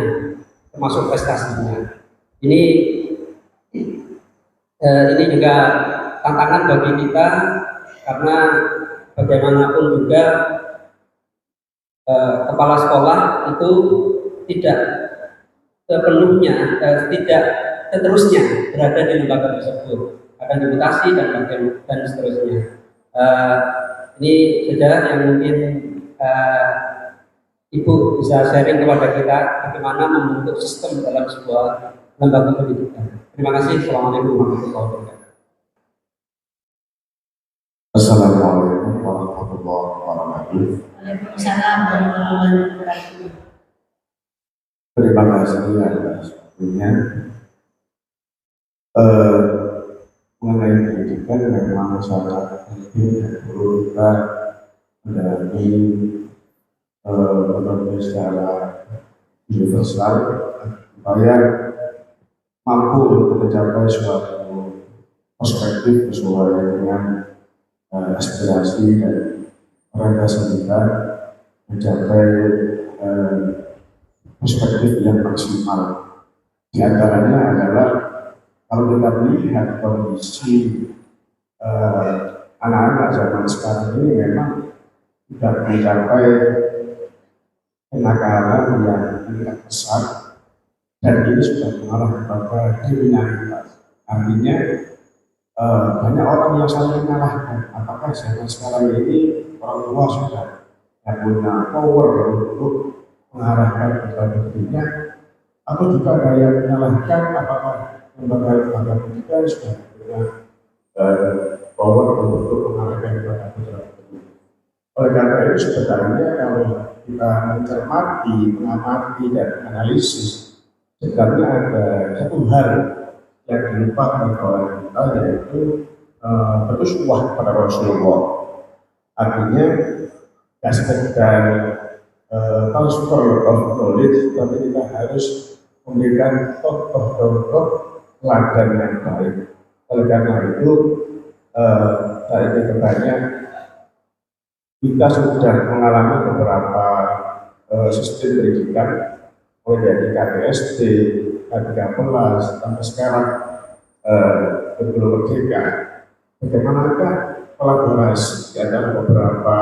termasuk prestasinya. Ini juga tantangan bagi kita, karena bagaimanapun juga kepala sekolah itu tidak sepenuhnya, tidak seterusnya berada di lembaga tersebut, akan dimutasi dan seterusnya. Ini saja yang mungkin Ibu bisa sharing kepada kita bagaimana membentuk sistem dalam sebuah lembaga pendidikan. Terima kasih. Assalamualaikum warahmatullahi wabarakatuh. Assalamualaikum warahmatullahi wabarakatuh. Waalaikumsalam warahmatullahi wabarakatuh. Terima kasih atas waktunya. Mengenai pendidikan memang sangat penting dan perlu kita mendalami secara universal supaya mampu untuk mencapai suatu perspektif sesuai dengan aspirasi dan orientasi kita, mencapai perspektif yang maksimal. Di antaranya adalah kalau kita melihat kondisi anak-anak zaman sekarang ini memang tidak mencapai kenakalan yang tidak besar, dan ini sudah mengarah kepada kriminalitas. Artinya banyak orang yang saling menyalahkan. Apakah zaman sekarang ini orang tua sudah yang punya power untuk mengarahkan kepada dirinya, atau juga ada yang menyalahkan apakah lembaga pendidikan sudah punya power untuk mengarahkan kepada putra putri. Oleh karena itu sebenarnya kalau kita mencermati, mengamati dan menganalisis, sebenarnya ada satu hal yang dilupakan oleh kita, yaitu beruswah kepada Rasulullah. Artinya tidak sekedar transfer of knowledge, tapi kita harus memberikan contoh-contoh teladan yang baik. Oleh karena itu saya ingin bertanya, kita sudah mengalami beberapa sistem pendidikan, mulai dari KTSD, K13 sampai sekarang sebelum merdeka. Bagaimanakah kolaborasi di antara beberapa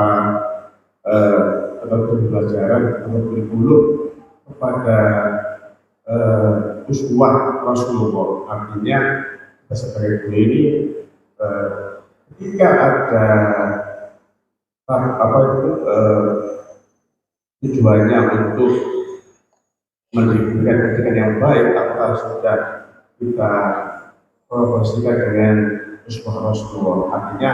atau pembelajaran atau kurikulum kepada uswah Rasulullah? Artinya kita sebagai guru ini ketika ada tujuannya untuk mendirikan pendidikan yang baik, apakah sudah kita kolaborasikan dengan uswah Rasulullah? Artinya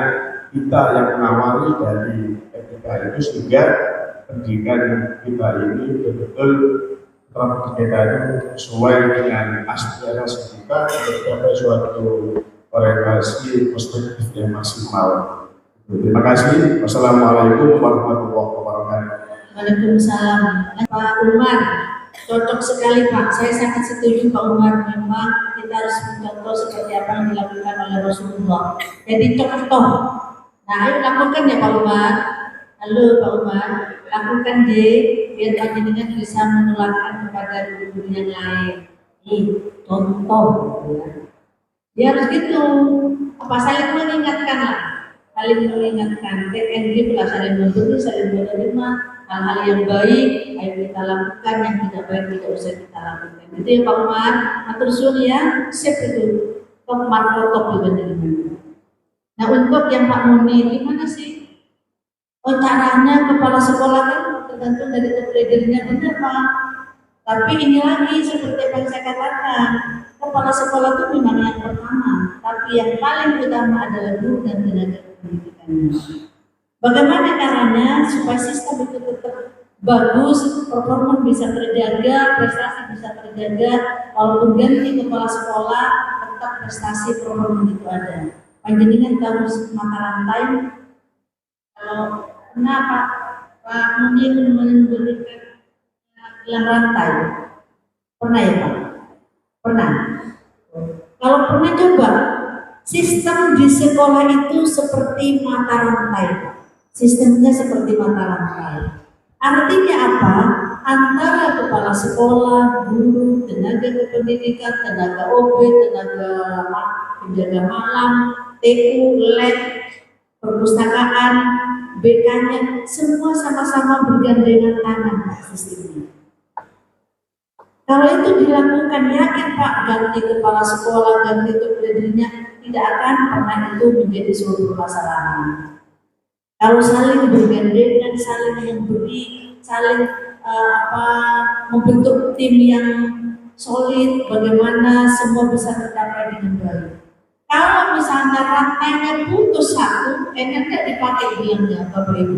kita yang mengawali dari etika itu sehingga pendidikan kita ini betul-betul kita itu sesuai dengan aspirasi kita untuk mencapai suatu orientasi perspektif yang maksimal. Terima kasih. Wassalamualaikum warahmatullahi wabarakatuh. Waalaikumsalam. Pak Umar, cocok sekali Pak. Saya sangat setuju Pak Umar. Memang kita harus mencontoh seperti apa yang dilakukan oleh Rasulullah. Jadi contoh. Nah, ayo lakukan ya Pak Umar. Halo Pak Umar, lakukan deh biar panjenengan bisa menularkan kepada guru-guru yang lain. Contoh. Ya harus gitu. Apa saling mengingatkan lah. Saling mengingatkan, TNG pula saling memberi, saling menerima hal-hal yang baik, ayo kita lakukan, yang tidak baik tidak usah kita lakukan. Itu ya Pak Umar, atur suul ya, sip itu, top markotop juga dari mana. Nah untuk yang Pak Muni, gimana sih? Oh caranya kepala sekolah kan tergantung dari top leadernya, benar Pak. Tapi ini lagi seperti yang saya katakan, kepala sekolah itu memang yang pertama, tapi yang paling utama adalah guru dan tenaga pendidikannya. Bagaimana caranya supaya sistem itu tetap bagus, performa bisa terjaga, prestasi bisa terjaga, walaupun ganti kepala sekolah, tetap prestasi performa itu ada. Panjenengan tahu mata rantai, kenapa Pak Munir memberikan gelang rantai? Pernah ya Pak? Pernah. Kalau pernah coba, sistem di sekolah itu seperti mata rantai. Sistemnya seperti mata rantai. Artinya apa? Antara kepala sekolah, guru, tenaga kependidikan, tenaga OB, tenaga penjaga malam, TU, lab, perpustakaan, BK-nya, semua sama-sama bergandengan tangan sistemnya. Kalau itu dilakukan, yakin Pak, ganti kepala sekolah, ganti leadernya, tidak akan pernah itu menjadi suatu permasalahan. Kalau saling bergandengan, saling memberi, saling membentuk tim yang solid, bagaimana semua bisa tercapai dengan baik. Kalau misalnya rantainya putus satu, enak tidak dipakai bilangnya Bapak Ibu?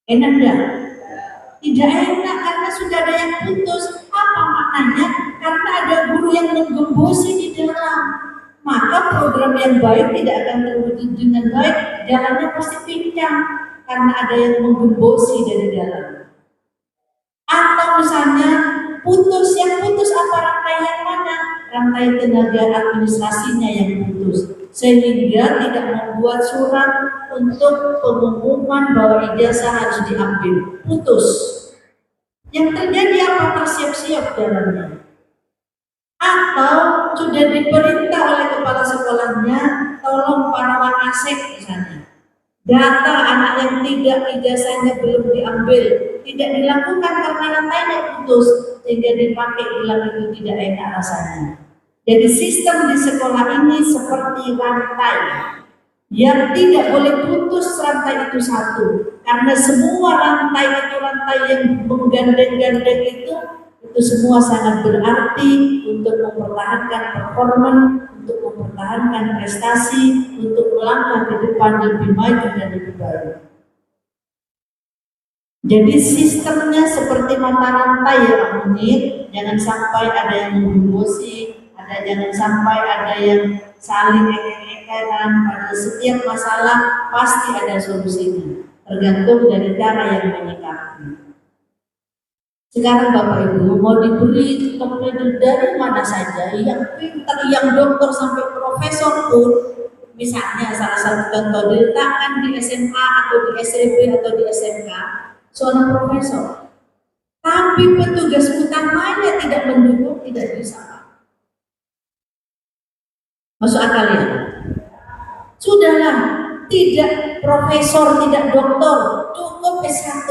Enak tidak? Tidak enak karena sudah ada yang putus. Apa maknanya? Karena ada guru yang menggembosi di dalam. Maka program yang baik tidak akan terwujud dengan baik, jalannya pasti pincang karena ada yang menggembosi dari dalam. Atau misalnya putus, yang putus apa rantai yang mana? Rantai tenaga administrasinya yang putus, sehingga tidak membuat surat untuk pengumuman bahwa ijazah harus diambil, putus. Yang terjadi apa? Tersiap-siap jalannya. Atau sudah diperintah oleh kepala sekolahnya, tolong para wakasek misalnya, data anak yang tidak ijazahnya belum diambil, tidak dilakukan karena rantainya putus, sehingga dipakai gelang itu tidak enak rasanya. Jadi sistem di sekolah ini seperti rantai yang tidak boleh putus. Rantai itu satu, karena semua rantai itu rantai yang menggandeng-gandeng itu semua sangat berarti untuk mempertahankan performa, untuk mempertahankan prestasi, untuk melangkah ke depan lebih maju dan lebih baik. Jadi sistemnya seperti mata rantai ya Pak Munir, jangan sampai ada yang menggembosi, jangan sampai ada yang saling ekek-ekekan. Pada setiap masalah pasti ada solusinya, tergantung dari cara yang menyikapi. Sekarang Bapak Ibu mau diberi top leader dari mana saja, yang pintar, yang dokter sampai profesor pun, misalnya salah satu contoh diletakkan di SMA atau di SMP atau di SMK seorang profesor, tapi petugas utamanya tidak mendukung, tidak bisa. Masuk akal ya? Sudahlah, tidak profesor, tidak dokter, cukup S1.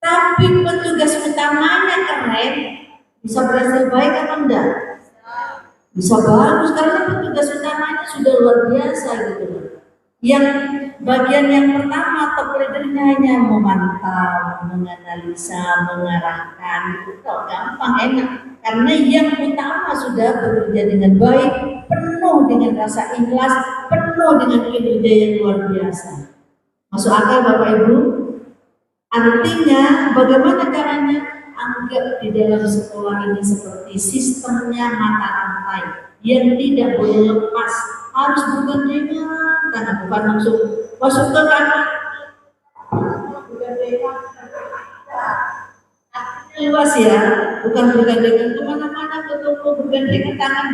Tapi petugas utamanya keren, bisa berhasil baik atau enggak? Bisa bagus karena petugas utamanya sudah luar biasa gitu loh. Yang bagian yang pertama top leadernya hanya memantau, menganalisa, mengarahkan, itu gampang, enak. Karena yang utama sudah bekerja dengan baik, penuh dengan rasa ikhlas, penuh dengan kinerja yang luar biasa. Masuk akal Bapak Ibu? Artinya bagaimana caranya? Anggap di dalam sekolah ini seperti sistemnya mata rantai yang tidak boleh lepas, harus bergandengan tangan, bukan langsung masuk ke kanan bergandengan. Luas ya, bukan bergandengan kemana-mana, ke toko bergandengan tangan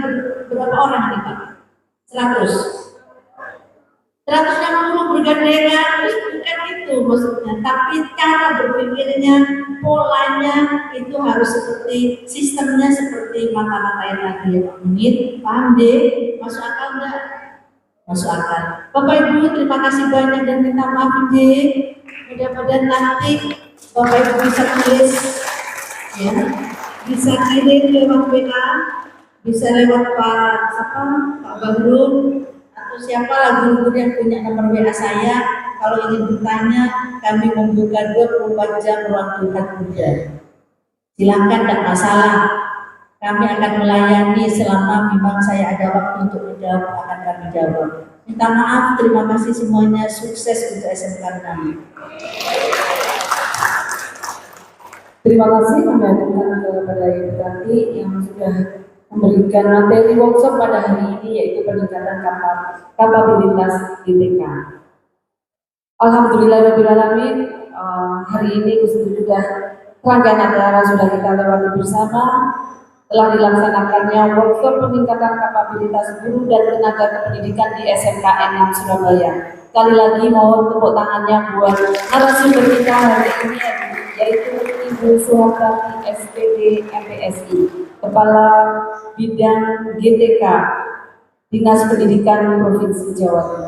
berapa orang nih Pak? 160 bergandengan, terus bukan itu maksudnya, tapi cara berpikirnya, polanya itu harus seperti sistemnya seperti mata-mata yang tadi ya Pak Munir. Paham deh? Masuk akal enggak? Masuk akal. Bapak Ibu terima kasih banyak dan minta maaf deh. Mudah-mudahan nanti Bapak Ibu bisa tulis ya, bisa kirim lewat WA, bisa lewat Pak Bagrum atau siapa guru-guru yang punya nomor WA saya. Kalau ingin bertanya, kami membuka 24 jam ruang Tuhan Muda. Silakan, tidak masalah. Kami akan melayani selama memang saya ada waktu untuk menjawab, akan kami jawab. Minta maaf, terima kasih semuanya, sukses untuk SMK kami. Terima kasih kami aturkan kepada Ibu Tati yang sudah memberikan materi workshop pada hari ini, yaitu peningkatan kapabilitas ITK. Alhamdulillahirrahmanirrahim, hari ini sudah rangkaian acara sudah kita lewati bersama. Telah dilaksanakannya workshop peningkatan kapabilitas guru dan tenaga kependidikan di SMKN 6 Surabaya. Sekali lagi mohon tepuk tangannya buat narasumber kita hari ini, yaitu Ibu Suhartati SPD MPSI, Kepala Bidang GTK Dinas Pendidikan Provinsi Jawa Timur.